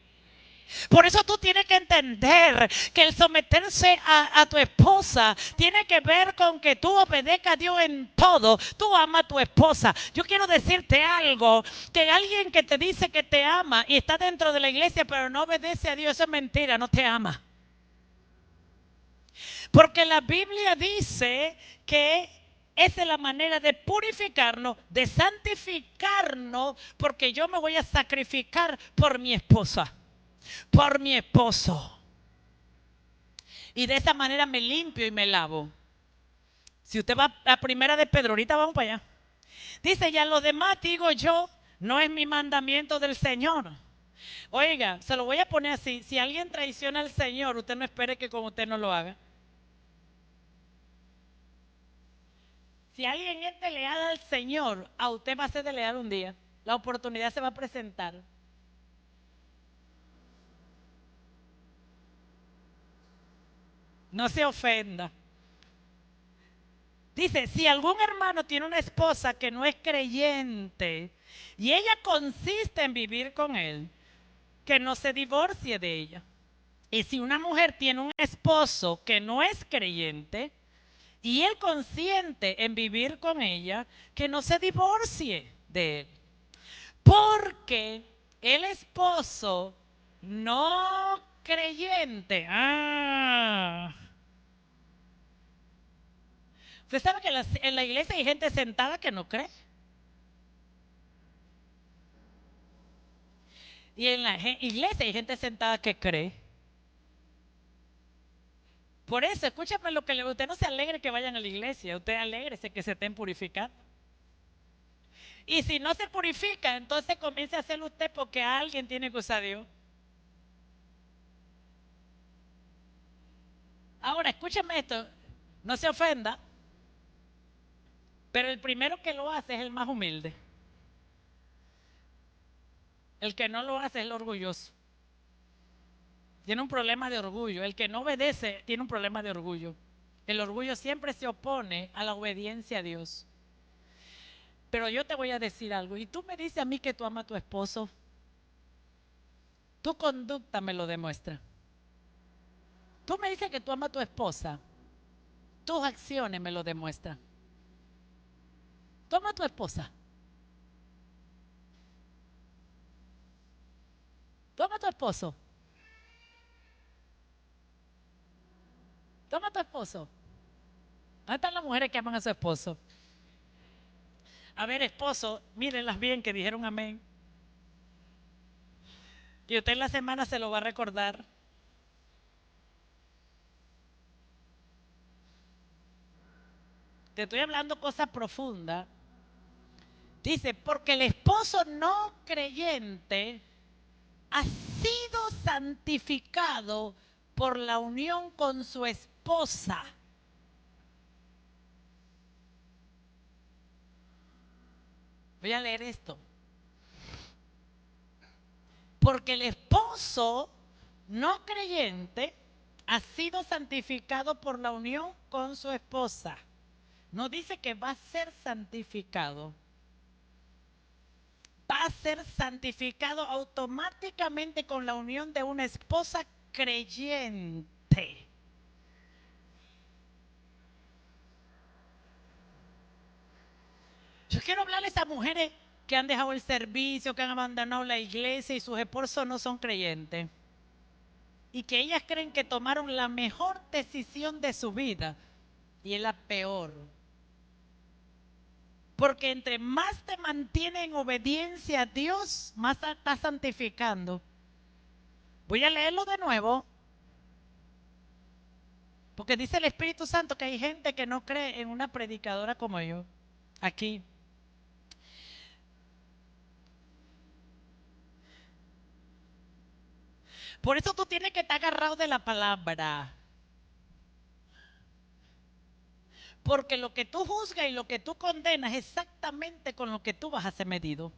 Por eso tú tienes que entender que el someterse a tu esposa tiene que ver con que tú obedezcas a Dios en todo. Tú amas a tu esposa. Yo quiero decirte algo, que alguien que te dice que te ama y está dentro de la iglesia pero no obedece a Dios, eso es mentira, no te ama. Porque la Biblia dice que esa es la manera de purificarnos, de santificarnos, porque yo me voy a sacrificar por mi esposa, por mi esposo. Y de esa manera me limpio y me lavo. Si usted va a primera de Pedro, ahorita vamos para allá. Dice, ya lo demás digo yo, no es mi mandamiento del Señor. Oiga, se lo voy a poner así. Si alguien traiciona al Señor, usted no espere que con usted no lo haga. Si alguien es desleal al Señor, a usted va a ser desleal un día. La oportunidad se va a presentar. No se ofenda. Dice, si algún hermano tiene una esposa que no es creyente y ella consiste en vivir con él, que no se divorcie de ella. Y si una mujer tiene un esposo que no es creyente y él consiente en vivir con ella, que no se divorcie de él. Porque el esposo no creyente, usted sabe que en la iglesia hay gente sentada que no cree. Y en la iglesia hay gente sentada que cree. Por eso, escúchame lo que usted no se alegre que vayan a la iglesia, usted alégrese que se estén purificando. Y si no se purifica, entonces comience a hacerlo usted porque alguien tiene que usar a Dios. Ahora, escúchame esto, no se ofenda, pero el primero que lo hace es el más humilde. El que no lo hace es el orgulloso. Tiene un problema de orgullo. El que no obedece tiene un problema de orgullo. El orgullo siempre se opone a la obediencia a Dios. Pero yo te voy a decir algo. Y tú me dices a mí que tú amas a tu esposo. Tu conducta me lo demuestra. Tú me dices que tú amas a tu esposa. Tus acciones me lo demuestran. Tú amas a tu esposa. Tú amas a tu esposo. Tú amas a tu esposo. ¿Dónde están las mujeres que aman a su esposo? A ver, esposo, mírenlas bien que dijeron amén. Y usted en la semana se lo va a recordar. Te estoy hablando cosas profundas. Dice, porque el esposo no creyente ha sido santificado por la unión con su esposa. Voy a leer esto. Porque el esposo no creyente ha sido santificado por la unión con su esposa. No dice que va a ser santificado. va a ser santificado automáticamente con la unión de una esposa creyente. Yo quiero hablarles a mujeres que han dejado el servicio, que han abandonado la iglesia y sus esposos no son creyentes. Y que ellas creen que tomaron la mejor decisión de su vida y es la peor. Porque entre más te mantiene en obediencia a Dios, más está santificando. Voy a leerlo de nuevo. Porque dice el Espíritu Santo que hay gente que no cree en una predicadora como yo. Aquí. Por eso tú tienes que estar agarrado de la palabra. Porque lo que tú juzgas y lo que tú condenas es exactamente con lo que tú vas a ser medido.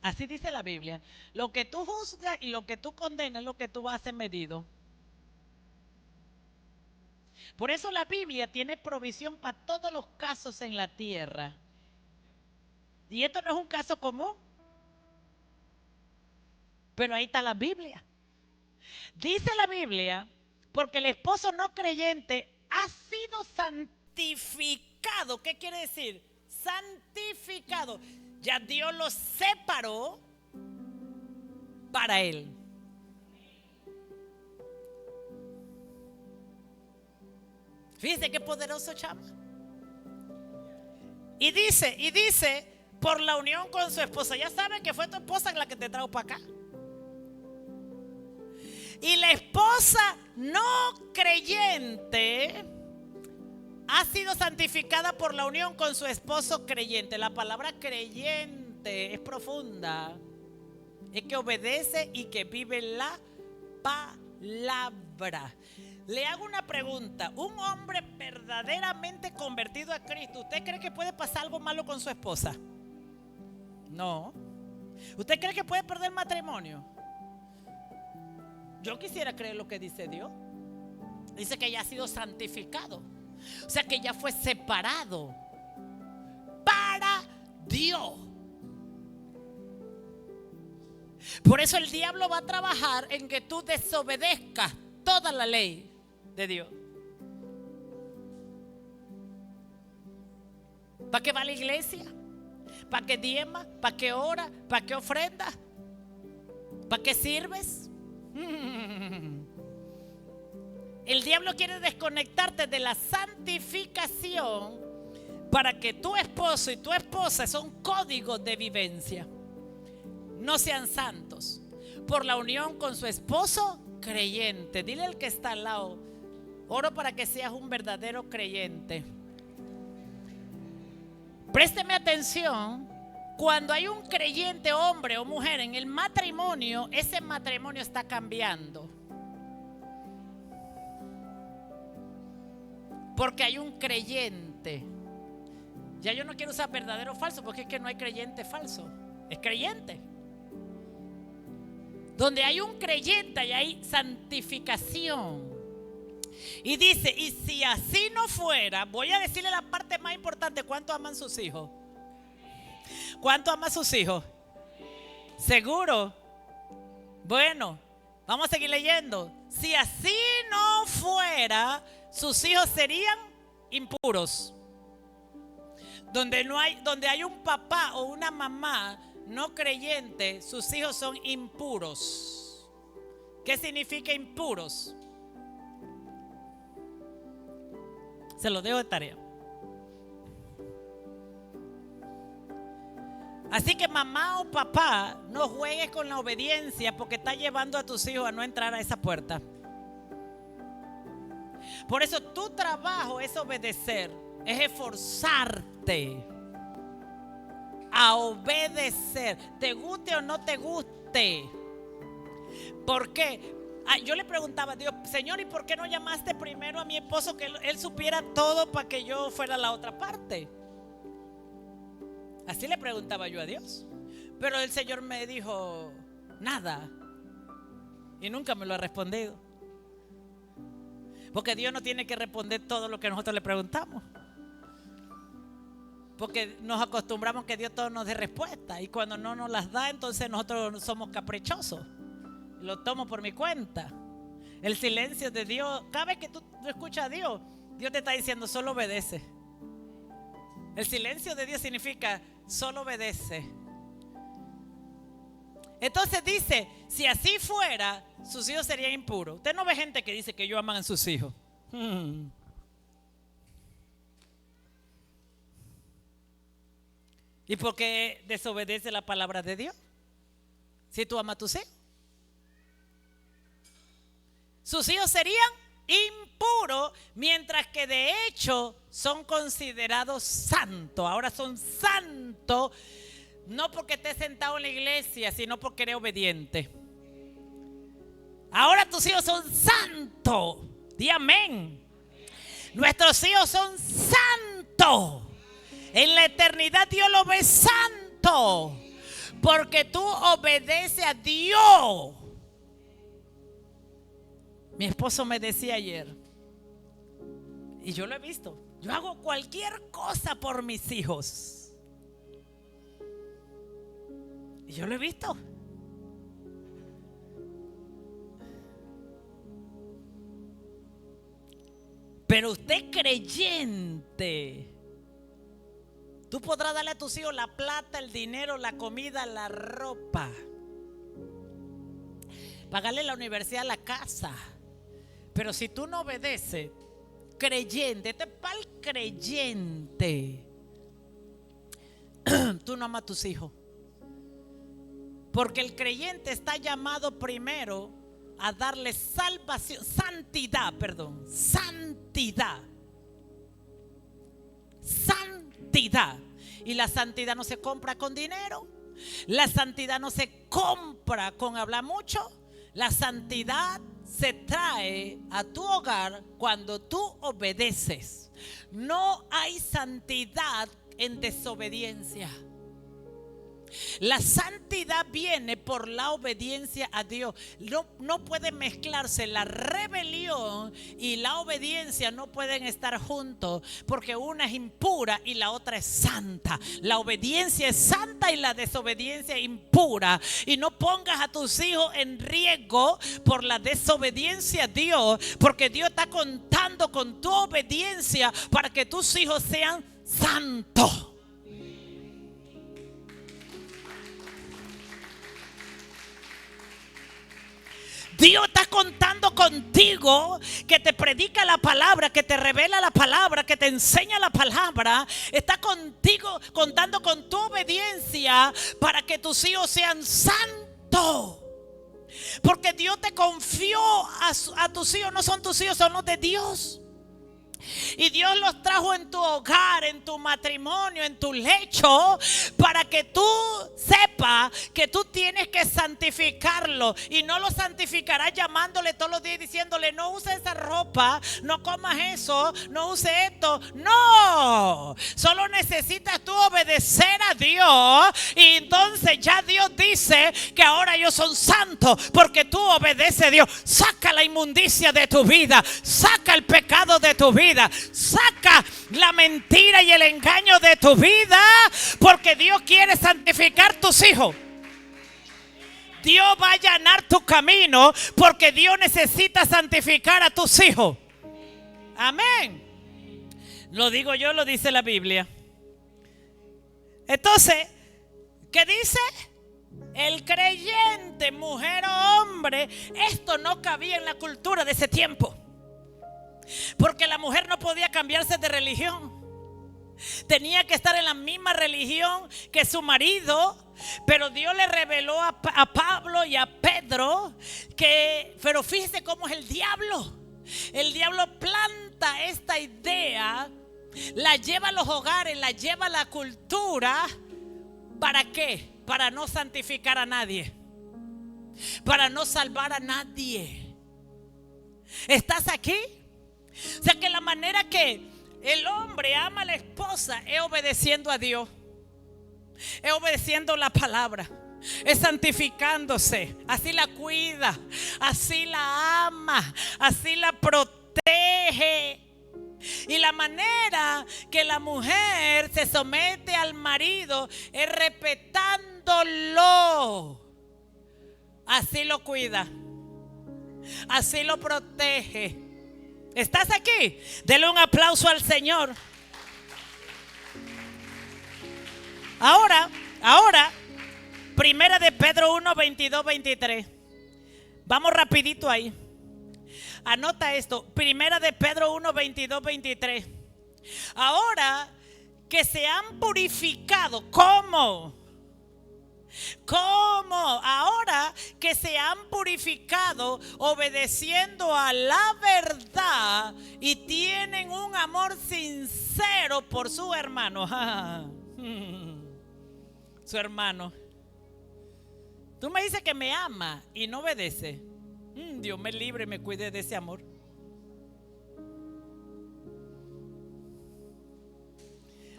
Así dice la Biblia. Lo que tú juzgas y lo que tú condenas es lo que tú vas a ser medido. Por eso la Biblia tiene provisión para todos los casos en la tierra. Y esto no es un caso común. Pero ahí está la Biblia. Dice la Biblia, porque el esposo no creyente ha sido santificado. ¿Qué quiere decir? Santificado. Ya Dios lo separó para él. Fíjese qué poderoso, chama. Y dice, por la unión con su esposa. Ya saben que fue tu esposa la que te trajo para acá. Y la esposa no creyente ha sido santificada por la unión con su esposo creyente. La palabra creyente es profunda. Es que obedece y que vive la palabra. Le hago una pregunta. Un hombre verdaderamente convertido a Cristo, ¿usted cree que puede pasar algo malo con su esposa? No. ¿Usted cree que puede perder el matrimonio? Yo quisiera creer lo que dice Dios. Dice que ya ha sido santificado. O sea que ya fue separado para Dios. Por eso el diablo va a trabajar en que tú desobedezcas toda la ley de Dios. ¿Para qué va a la iglesia? ¿Para qué diezma? ¿Para qué ora? ¿Para qué ofrenda? ¿Para qué sirves? El diablo quiere desconectarte de la santificación para que tu esposo y tu esposa son códigos de vivencia. No sean santos por la unión con su esposo creyente. Dile al que está al lado: oro para que seas un verdadero creyente. Présteme atención. Cuando hay un creyente hombre o mujer en el matrimonio, ese matrimonio está cambiando. Porque hay un creyente. Ya yo no quiero usar verdadero o falso, porque es que no hay creyente falso. Es creyente. Donde hay un creyente y hay santificación. Y dice, y si así no fuera, voy a decirle la parte más importante: ¿cuánto aman sus hijos? ¿Cuánto aman sus hijos? ¿Seguro? Bueno, vamos a seguir leyendo. Si así no fuera, sus hijos serían impuros. Donde hay un papá o una mamá no creyente, sus hijos son impuros. ¿Qué significa impuros? Se lo dejo de tarea. Así que mamá o papá, no juegues con la obediencia, porque está llevando a tus hijos a no entrar a esa puerta. Por eso tu trabajo es obedecer, es esforzarte a obedecer, te guste o no te guste. ¿Por qué? Yo le preguntaba a Dios: Señor, ¿y por qué no llamaste primero a mi esposo, que él supiera todo para que yo fuera a la otra parte? Así le preguntaba yo a Dios. Pero el Señor me dijo nada. Y nunca me lo ha respondido. Porque Dios no tiene que responder todo lo que nosotros le preguntamos. Porque nos acostumbramos que Dios todo nos dé respuesta. Y cuando no nos las da, entonces nosotros somos caprichosos. Lo tomo por mi cuenta. El silencio de Dios, cada vez que tú escuchas a Dios, Dios te está diciendo solo obedece. El silencio de Dios significa solo obedece. Entonces dice, si así fuera, sus hijos serían impuros. Usted no ve gente que dice que ellos aman a sus hijos. ¿Y por qué desobedece la palabra de Dios? Si tú amas a tus hijos. Sus hijos serían impuros, mientras que de hecho son considerados santos. Ahora son santos, no porque esté sentado en la iglesia, sino porque eres obediente. Ahora tus hijos son santos. Di amén. Nuestros hijos son santos. En la eternidad Dios lo ve santo, porque tú obedeces a Dios. Mi esposo me decía ayer, y yo lo he visto, yo hago cualquier cosa por mis hijos. Y yo lo he visto. Pero usted creyente, tú podrás darle a tus hijos la plata, el dinero, la comida, la ropa, pagarle la universidad, la casa. Pero si tú no obedeces, creyente, este es para el creyente, tú no amas a tus hijos. Porque el creyente está llamado primero a darle salvación, santidad. Y la santidad no se compra con dinero. La santidad no se compra con hablar mucho. La santidad se trae a tu hogar cuando tú obedeces. No hay santidad en desobediencia. La santidad viene por la obediencia a Dios. No puede mezclarse la rebelión y la obediencia, no pueden estar juntos, porque una es impura y la otra es santa. La obediencia es santa y la desobediencia es impura. Y no pongas a tus hijos en riesgo por la desobediencia a Dios, porque Dios está contando con tu obediencia para que tus hijos sean santos. Dios está contando contigo, que te predica la palabra, que te revela la palabra, que te enseña la palabra. Está contigo, contando con tu obediencia para que tus hijos sean santos. Porque Dios te confió a tus hijos, no son tus hijos, son los de Dios. Y Dios los trajo en tu hogar, en tu matrimonio, en tu lecho, para que tú sepas que tú tienes que santificarlo. Y no lo santificarás llamándole todos los días y diciéndole: no uses esa ropa, no comas eso, no uses esto. No, solo necesitas tú obedecer a Dios. Y entonces ya Dios dice que ahora ellos son santos, porque tú obedeces a Dios. Saca la inmundicia de tu vida, saca el pecado de tu vida, saca la mentira y el engaño de tu vida, porque Dios quiere santificar tus hijos. Dios va a allanar tu camino, porque Dios necesita santificar a tus hijos. Amén. Lo digo yo, lo dice la Biblia. Entonces, ¿qué dice? El creyente, mujer o hombre, esto no cabía en la cultura de ese tiempo. Porque la mujer no podía cambiarse de religión. Tenía que estar en la misma religión que su marido. Pero Dios le reveló a Pablo y a Pedro que, pero fíjese cómo es el diablo. El diablo planta esta idea, la lleva a los hogares, la lleva a la cultura. ¿Para qué? Para no santificar a nadie, para no salvar a nadie. ¿Estás aquí? O sea que la manera que el hombre ama a la esposa es obedeciendo a Dios, es obedeciendo la palabra, es santificándose. Así la cuida, así la ama, así la protege. Y la manera que la mujer se somete al marido es respetándolo. Así lo cuida, así lo protege. ¿Estás aquí? Dele un aplauso al Señor. Ahora, Primera de Pedro 1, 22, 23. Vamos rapidito ahí. Anota esto. Primera de Pedro 1, 22, 23. Ahora que se han purificado. ¿Cómo? Ahora que se han purificado obedeciendo a la verdad y tienen un amor sincero por su hermano. Su hermano. Tú me dices que me ama y no obedece. Dios me libre y me cuide de ese amor.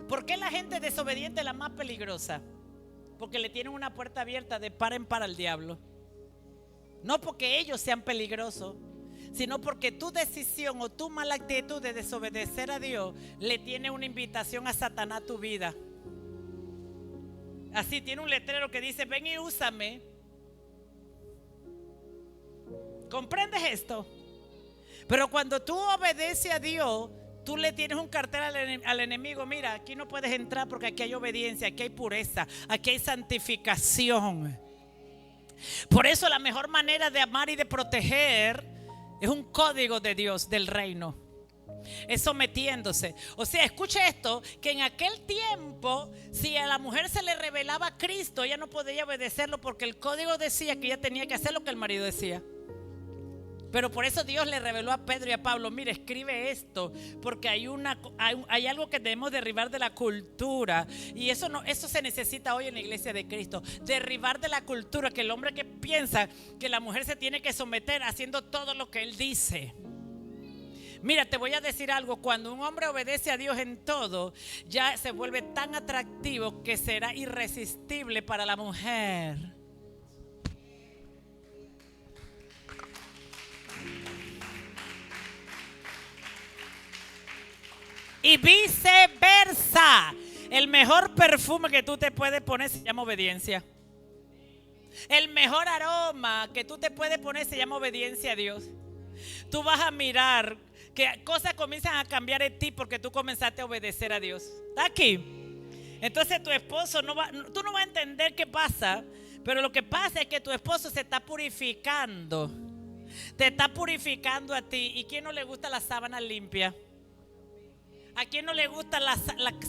¿Por qué la gente desobediente es la más peligrosa? Porque le tienen una puerta abierta de par en par al diablo. No porque ellos sean peligrosos, sino porque tu decisión o tu mala actitud de desobedecer a Dios le tiene una invitación a Satanás a tu vida. Así tiene un letrero que dice: ven y úsame. ¿Comprendes esto? Pero cuando tú obedeces a Dios, tú le tienes un cartel al enemigo: mira, aquí no puedes entrar porque aquí hay obediencia, aquí hay pureza, aquí hay santificación. Por eso la mejor manera de amar y de proteger es un código de Dios, del reino. Es sometiéndose. O sea, escuche esto, que en aquel tiempo, si a la mujer se le revelaba a Cristo, ella no podía obedecerlo porque el código decía que ella tenía que hacer lo que el marido decía. Pero por eso Dios le reveló a Pedro y a Pablo: mire, escribe esto, porque hay algo que debemos derribar de la cultura. Y eso se necesita hoy en la iglesia de Cristo. Derribar de la cultura, que el hombre que piensa que la mujer se tiene que someter haciendo todo lo que él dice. Mira, te voy a decir algo: cuando un hombre obedece a Dios en todo, ya se vuelve tan atractivo que será irresistible para la mujer. Y viceversa. El mejor perfume que tú te puedes poner se llama obediencia. El mejor aroma que tú te puedes poner se llama obediencia a Dios. Tú vas a mirar que cosas comienzan a cambiar en ti porque tú comenzaste a obedecer a Dios. ¿Está aquí? Entonces tu esposo tú no vas a entender qué pasa, pero lo que pasa es que tu esposo se está purificando. Te está purificando a ti. ¿Y quién no le gusta la sábana limpia? ¿A quién no le gusta la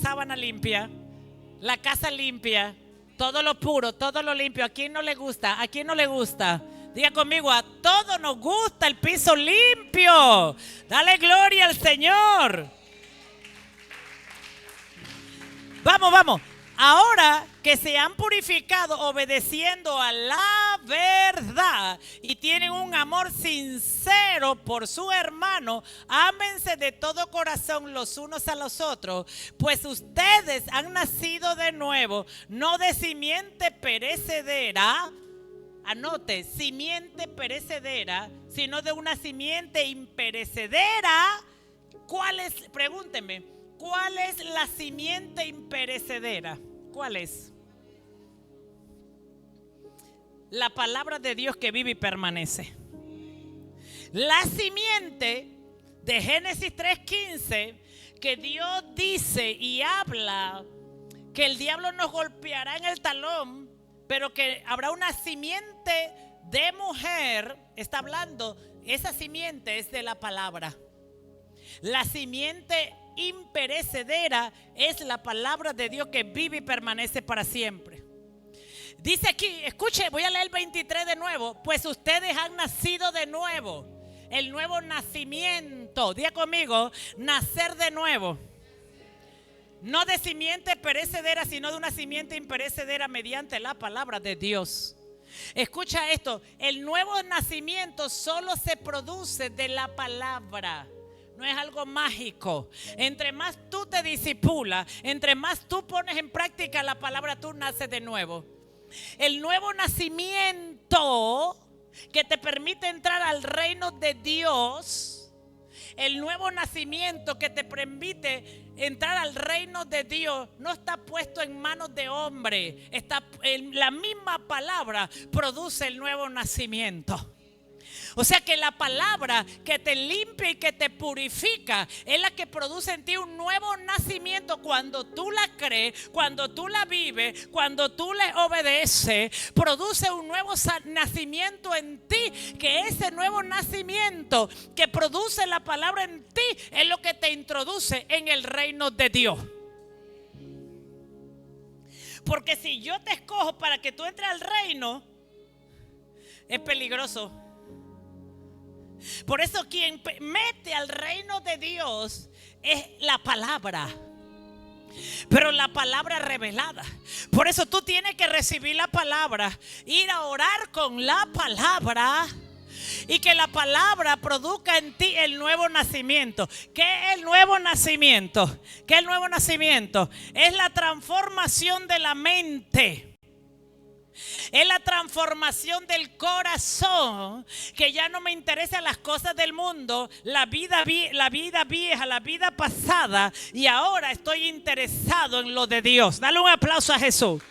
sábana limpia? La casa limpia, todo lo puro, todo lo limpio. ¿A quién no le gusta? ¿A quién no le gusta? Diga conmigo: a todos nos gusta el piso limpio. Dale gloria al Señor. Vamos. Ahora que se han purificado obedeciendo a la verdad y tienen un amor sincero por su hermano, ámense de todo corazón los unos a los otros, pues ustedes han nacido de nuevo, no de simiente perecedera. Anote, simiente perecedera, sino de una simiente imperecedera. Pregúnteme, ¿cuál es la simiente imperecedera? ¿Cuál es? La palabra de Dios que vive y permanece. La simiente de Génesis 3:15, que Dios dice y habla que el diablo nos golpeará en el talón, pero que habrá una simiente de mujer. Está hablando, esa simiente es de la palabra. La simiente imperecedera es la palabra de Dios que vive y permanece para siempre. Dice aquí, escuche, voy a leer el 23 de nuevo: pues ustedes han nacido de nuevo. El nuevo nacimiento, diga conmigo: nacer de nuevo. No de simiente perecedera, sino de una simiente imperecedera mediante la palabra de Dios. Escucha esto: el nuevo nacimiento solo se produce de la palabra. No es algo mágico. Entre más tú te disipulas, entre más tú pones en práctica la palabra, tú naces de nuevo. El nuevo nacimiento que te permite entrar al reino de Dios El nuevo nacimiento que te permite entrar al reino de Dios no está puesto en manos de hombre. Está en la misma palabra produce el nuevo nacimiento. O sea que la palabra que te limpia y que te purifica es la que produce en ti un nuevo nacimiento cuando tú la crees, cuando tú la vives, cuando tú le obedeces. Produce un nuevo nacimiento en ti, que ese nuevo nacimiento que produce la palabra en ti es lo que te introduce en el reino de Dios. Porque si yo te escojo para que tú entres al reino, es peligroso. Por eso quien mete al reino de Dios es la palabra. Pero la palabra revelada. Por eso tú tienes que recibir la palabra, ir a orar con la palabra y que la palabra produzca en ti el nuevo nacimiento. ¿Qué es el nuevo nacimiento? ¿Qué es el nuevo nacimiento? Es la transformación de la mente. Es la transformación del corazón, que ya no me interesan las cosas del mundo, la vida vieja, la vida pasada, y ahora estoy interesado en lo de Dios. Dale un aplauso a Jesús.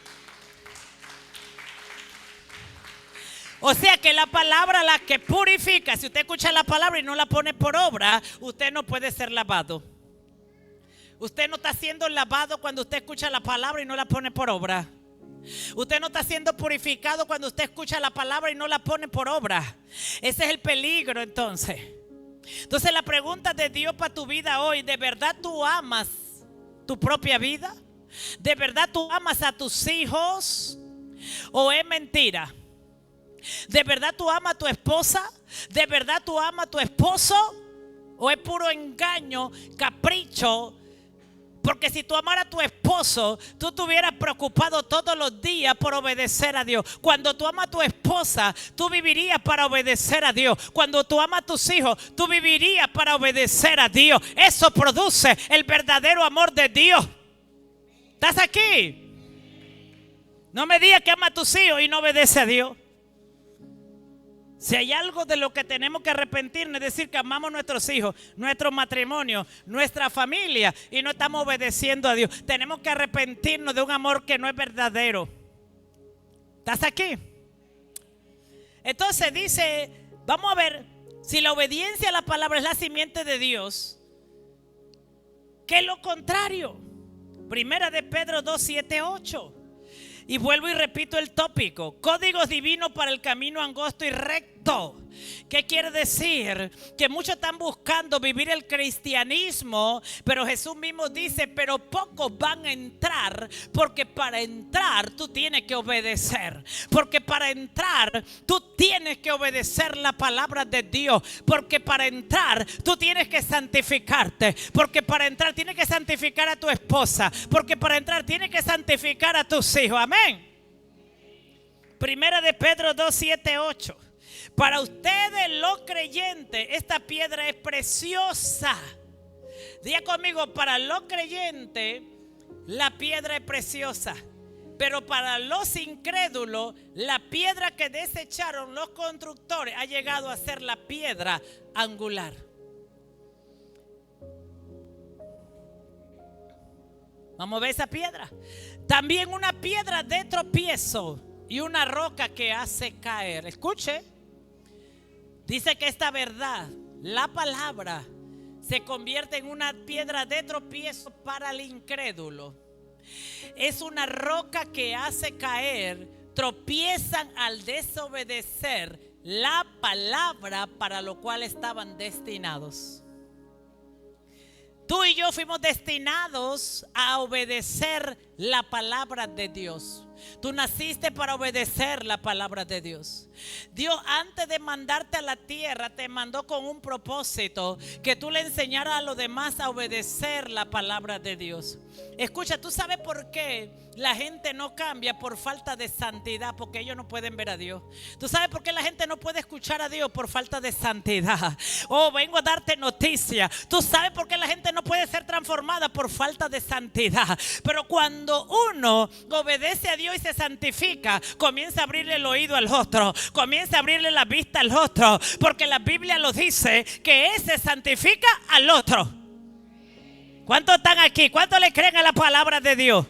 O sea que la palabra la que purifica. Si usted escucha la palabra y no la pone por obra, usted no puede ser lavado. Usted no está siendo lavado cuando usted escucha la palabra y no la pone por obra. Usted no está siendo purificado cuando usted escucha la palabra y no la pone por obra. Ese es el peligro entonces. Entonces la pregunta de Dios para tu vida hoy: ¿de verdad tú amas tu propia vida? ¿De verdad tú amas a tus hijos? ¿O es mentira? ¿De verdad tú amas a tu esposa? ¿De verdad tú amas a tu esposo? ¿O es puro engaño, capricho? Porque si tú amaras a tu esposo, tú estuvieras preocupado todos los días por obedecer a Dios. Cuando tú amas a tu esposa, tú vivirías para obedecer a Dios. Cuando tú amas a tus hijos, tú vivirías para obedecer a Dios. Eso produce el verdadero amor de Dios. ¿Estás aquí? No me digas que amas a tus hijos y no obedece a Dios. Si hay algo de lo que tenemos que arrepentirnos, es decir que amamos a nuestros hijos, nuestro matrimonio, nuestra familia, y no estamos obedeciendo a Dios. Tenemos que arrepentirnos de un amor que no es verdadero. ¿Estás aquí? Entonces dice, vamos a ver, si la obediencia a la palabra es la simiente de Dios, ¿qué es lo contrario? Primera de Pedro 2, 7, 8. Y vuelvo y repito el tópico: códigos divinos para el camino angosto y recto. ¿Qué quiere decir? Que muchos están buscando vivir el cristianismo, pero Jesús mismo dice, pero pocos van a entrar, porque para entrar tú tienes que obedecer. Porque para entrar tú tienes que obedecer la palabra de Dios. Porque para entrar tú tienes que santificarte. Porque para entrar tienes que santificar a tu esposa. Porque para entrar tienes que santificar a tus hijos. Amén. Primera de Pedro 2, 7, 8. Para ustedes los creyentes, esta piedra es preciosa. Diga conmigo: para los creyentes, la piedra es preciosa. Pero para los incrédulos, la piedra que desecharon los constructores ha llegado a ser la piedra angular. Vamos a ver esa piedra. También una piedra de tropiezo y una roca que hace caer. Escuche. Dice que esta verdad, la palabra, se convierte en una piedra de tropiezo para el incrédulo. Es una roca que hace caer. Tropiezan al desobedecer la palabra para lo cual estaban destinados. Tú y yo fuimos destinados a obedecer la palabra de Dios. Tú naciste para obedecer la palabra de Dios. Dios, antes de mandarte a la tierra, te mandó con un propósito: que tú le enseñaras a los demás a obedecer la palabra de Dios. Escucha, ¿tú sabes por qué la gente no cambia? Por falta de santidad, porque ellos no pueden ver a Dios. ¿Tú sabes por qué la gente no puede escuchar a Dios? Por falta de santidad. Oh, vengo a darte noticia. ¿Tú sabes por qué la gente no puede ser transformada? Por falta de santidad. Pero cuando uno obedece a Dios hoy se santifica, comienza a abrirle el oído al otro, comienza a abrirle la vista al otro, porque la Biblia lo dice que ese santifica al otro. ¿Cuántos están aquí? ¿Cuántos le creen a la palabra de Dios?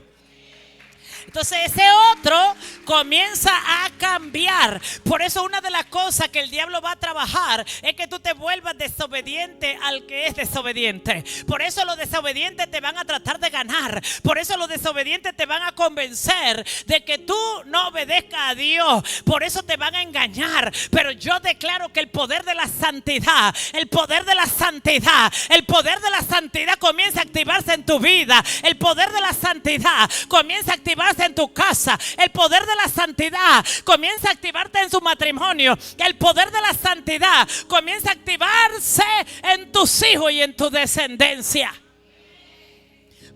Entonces ese otro comienza a cambiar. Por eso una de las cosas que el diablo va a trabajar es que tú te vuelvas desobediente al que es desobediente. Por eso los desobedientes te van a tratar de ganar. Por eso los desobedientes te van a convencer de que tú no obedezcas a Dios. Por eso te van a engañar. Pero yo declaro que el poder de la santidad, el poder de la santidad, el poder de la santidad comienza a activarse en tu vida. El poder de la santidad comienza a activarse en tu casa. El poder de la santidad comienza a activarte en su matrimonio. El poder de la santidad comienza a activarse en tus hijos y en tu descendencia.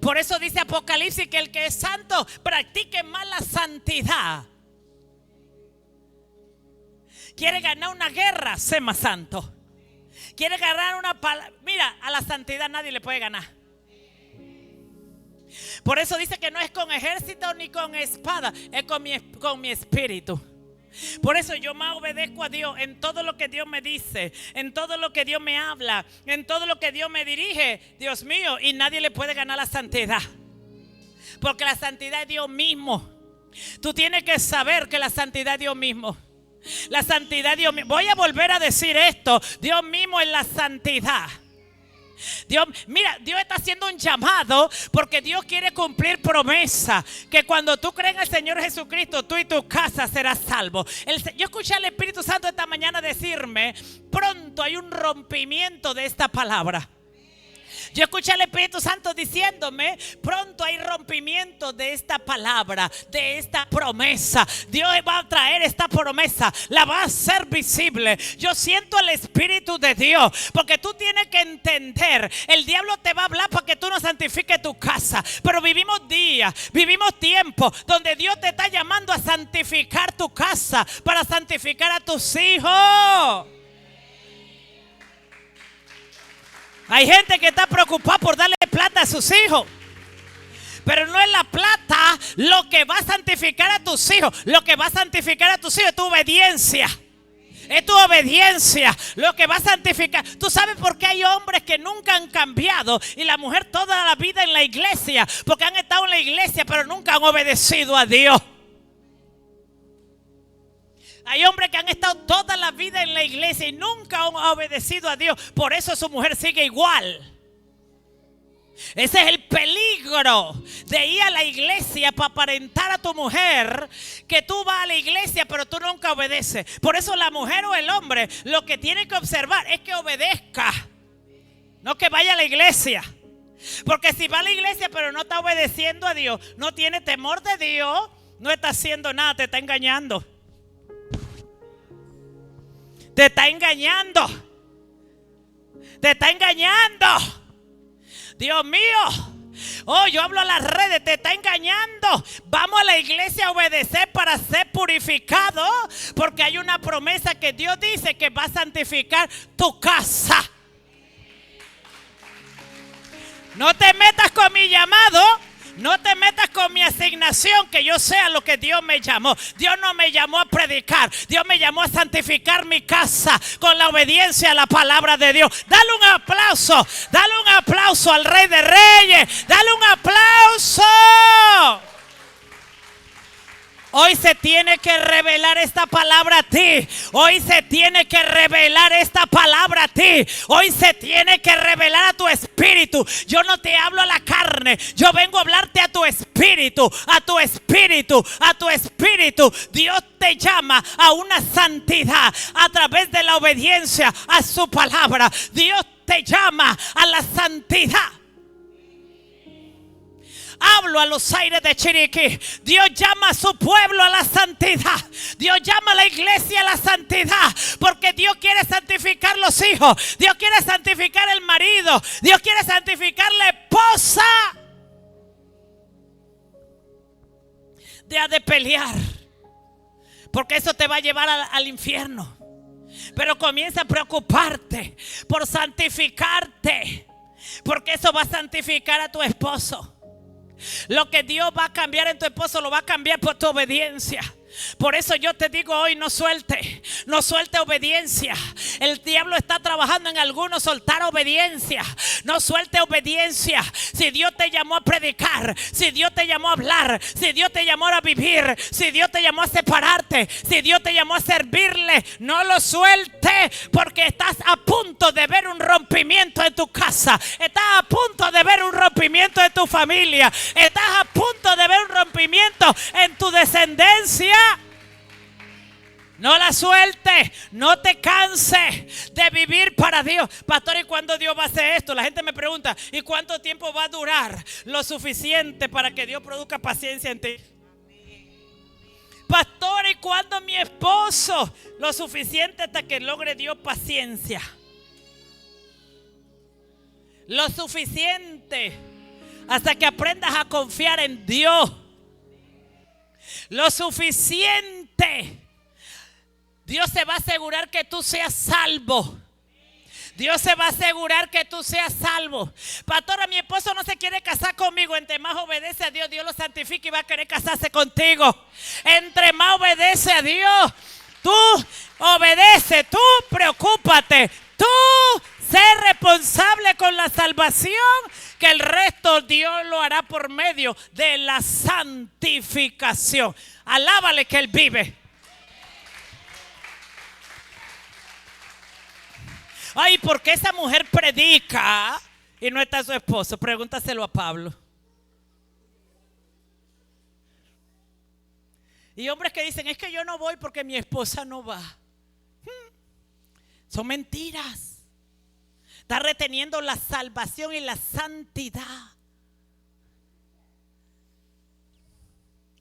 Por eso dice Apocalipsis que el que es santo practique más la santidad. Quiere ganar una guerra, sé más santo. Quiere ganar una palabra. Mira, a la santidad nadie le puede ganar. Por eso dice que no es con ejército ni con espada, es con mi espíritu. Por eso yo más obedezco a Dios en todo lo que Dios me dice, en todo lo que Dios me habla, en todo lo que Dios me dirige, Dios mío, y nadie le puede ganar la santidad. Porque la santidad es Dios mismo. Tú tienes que saber que la santidad es Dios mismo. La santidad es Dios mismo. Voy a volver a decir esto. Dios mismo es la santidad. Dios, mira, Dios está haciendo un llamado porque Dios quiere cumplir promesa que cuando tú crees en el Señor Jesucristo, tú y tu casa serás salvo. Yo escuché al Espíritu Santo esta mañana decirme: pronto hay un rompimiento de esta palabra. Yo escuché al Espíritu Santo diciéndome: pronto hay rompimiento de esta palabra, de esta promesa. Dios va a traer esta promesa, la va a hacer visible. Yo siento el Espíritu de Dios, porque tú tienes que entender, el diablo te va a hablar para que tú no santifiques tu casa, pero vivimos días, vivimos tiempos donde Dios te está llamando a santificar tu casa, para santificar a tus hijos. Hay gente que está preocupada por darle plata a sus hijos. Pero no es la plata lo que va a santificar a tus hijos. Lo que va a santificar a tus hijos es tu obediencia. Es tu obediencia lo que va a santificar. ¿Tú sabes por qué hay hombres que nunca han cambiado y la mujer toda la vida en la iglesia? Porque han estado en la iglesia pero nunca han obedecido a Dios. Hay hombres que han estado toda la vida en la iglesia y nunca han obedecido a Dios. Por eso su mujer sigue igual. Ese es el peligro de ir a la iglesia para aparentar a tu mujer que tú vas a la iglesia pero tú nunca obedeces. Por eso la mujer o el hombre lo que tiene que observar es que obedezca, no que vaya a la iglesia. Porque si va a la iglesia pero no está obedeciendo a Dios, no tiene temor de Dios, no está haciendo nada, te está engañando. Te está engañando. Te está engañando. Dios mío. Oh, yo hablo a las redes. Te está engañando. Vamos a la iglesia a obedecer para ser purificado. Porque hay una promesa que Dios dice que va a santificar tu casa. No te metas con mi llamado. No te metas con mi asignación, que yo sea lo que Dios me llamó. Dios no me llamó a predicar. Dios me llamó a santificar mi casa con la obediencia a la palabra de Dios. Dale un aplauso. Dale un aplauso al Rey de Reyes. Dale un aplauso. Hoy se tiene que revelar esta palabra a ti. Hoy se tiene que revelar esta palabra a ti. Hoy se tiene que revelar a tu espíritu. Yo no te hablo a la carne. Yo vengo a hablarte a tu espíritu. A tu espíritu. A tu espíritu. Dios te llama a una santidad a través de la obediencia a su palabra. Dios te llama a la santidad. Hablo a los aires de Chiriquí. Dios llama a su pueblo a la santidad. Dios llama a la iglesia a la santidad. Porque Dios quiere santificar los hijos. Dios quiere santificar el marido. Dios quiere santificar la esposa. Deja de pelear. Porque eso te va a llevar al infierno. Pero comienza a preocuparte por santificarte. Porque eso va a santificar a tu esposo. Lo que Dios va a cambiar en tu esposo lo va a cambiar por tu obediencia. Por eso yo te digo hoy, no suelte obediencia. El diablo está trabajando en algunos soltar obediencia. No suelte obediencia. Si Dios te llamó a predicar, si Dios te llamó a hablar, si Dios te llamó a vivir, si Dios te llamó a separarte, si Dios te llamó a servirle, no lo suelte, porque estás a punto de ver un rompimiento en tu casa. Estás a punto de ver un rompimiento en tu familia. Estás a punto de ver un rompimiento en tu descendencia. No la sueltes, no te canses de vivir para Dios. Pastor, ¿y cuándo Dios va a hacer esto? La gente me pregunta, ¿y cuánto tiempo va a durar? Lo suficiente para que Dios produzca paciencia en ti. Pastor, ¿y cuándo mi esposo? Lo suficiente hasta que logre Dios paciencia. Lo suficiente hasta que aprendas a confiar en Dios. Lo suficiente. Dios se va a asegurar que tú seas salvo. Dios se va a asegurar que tú seas salvo. Pastora, mi esposo no se quiere casar conmigo. Entre más obedece a Dios, Dios lo santifica y va a querer casarse contigo. Entre más obedece a Dios, tú obedece, tú preocúpate, tú sé responsable con la salvación, que el resto Dios lo hará por medio de la santificación. Alábale que Él vive. Ay, ¿por qué esa mujer predica y no está su esposo? Pregúntaselo a Pablo. Y hombres que dicen, es que yo no voy porque mi esposa no va. Son mentiras. Está reteniendo la salvación y la santidad.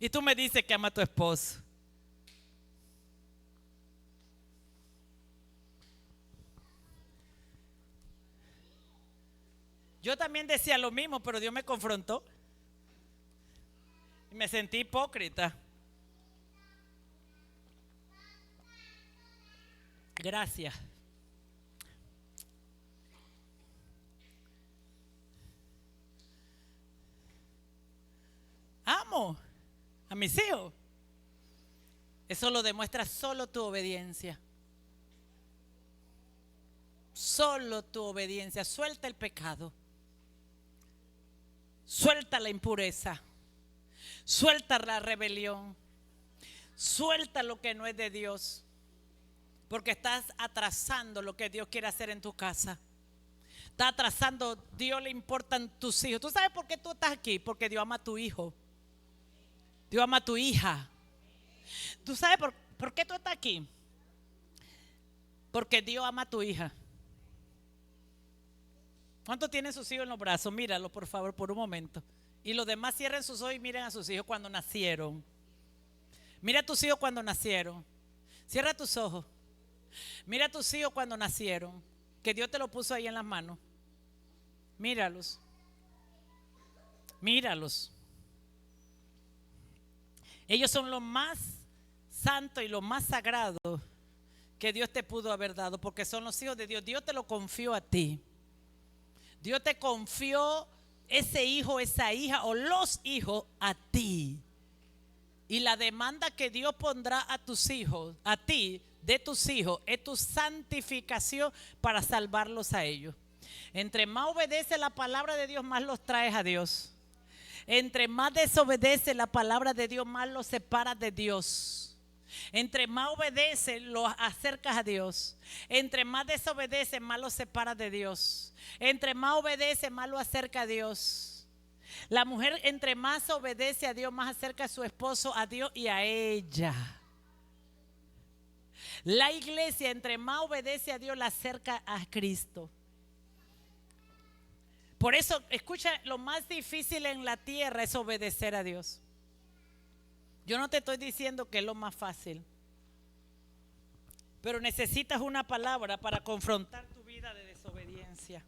Y tú me dices que ama a tu esposo. Yo también decía lo mismo, pero Dios me confrontó. Y me sentí hipócrita. Gracias. Amo a mis hijos. Eso lo demuestra solo tu obediencia. Solo tu obediencia. Suelta el pecado. Suelta la impureza. Suelta la rebelión. Suelta lo que no es de Dios. Porque estás atrasando lo que Dios quiere hacer en tu casa. Está atrasando. Dios le importan tus hijos. ¿Tú sabes por qué tú estás aquí? Porque Dios ama a tu hijo. Dios ama a tu hija. ¿Tú sabes por qué tú estás aquí? Porque Dios ama a tu hija. ¿Cuántos tienen sus hijos en los brazos? Míralo por favor por un momento. Y los demás cierren sus ojos y miren a sus hijos cuando nacieron. Mira a tus hijos cuando nacieron. Cierra tus ojos. Mira a tus hijos cuando nacieron. Que Dios te lo puso ahí en las manos. Míralos. Míralos. Ellos son lo más santo y lo más sagrado que Dios te pudo haber dado, porque son los hijos de Dios. Dios te lo confió a ti. Dios te confió ese hijo, esa hija o los hijos a ti. Y la demanda que Dios pondrá a tus hijos, a ti, de tus hijos, es tu santificación para salvarlos a ellos. Entre más obedece la palabra de Dios, más los traes a Dios. Entre más desobedece la palabra de Dios, más los separas de Dios. Entre más obedece, los acercas a Dios. Entre más desobedece, más los separas de Dios. Entre más obedece, más lo acerca a Dios. La mujer entre más obedece a Dios, más acerca a su esposo, a Dios y a ella. La iglesia entre más obedece a Dios, la acerca a Cristo. Por eso, escucha, lo más difícil en la tierra es obedecer a Dios. Yo no te estoy diciendo que es lo más fácil, pero necesitas una palabra para confrontar tu vida de desobediencia.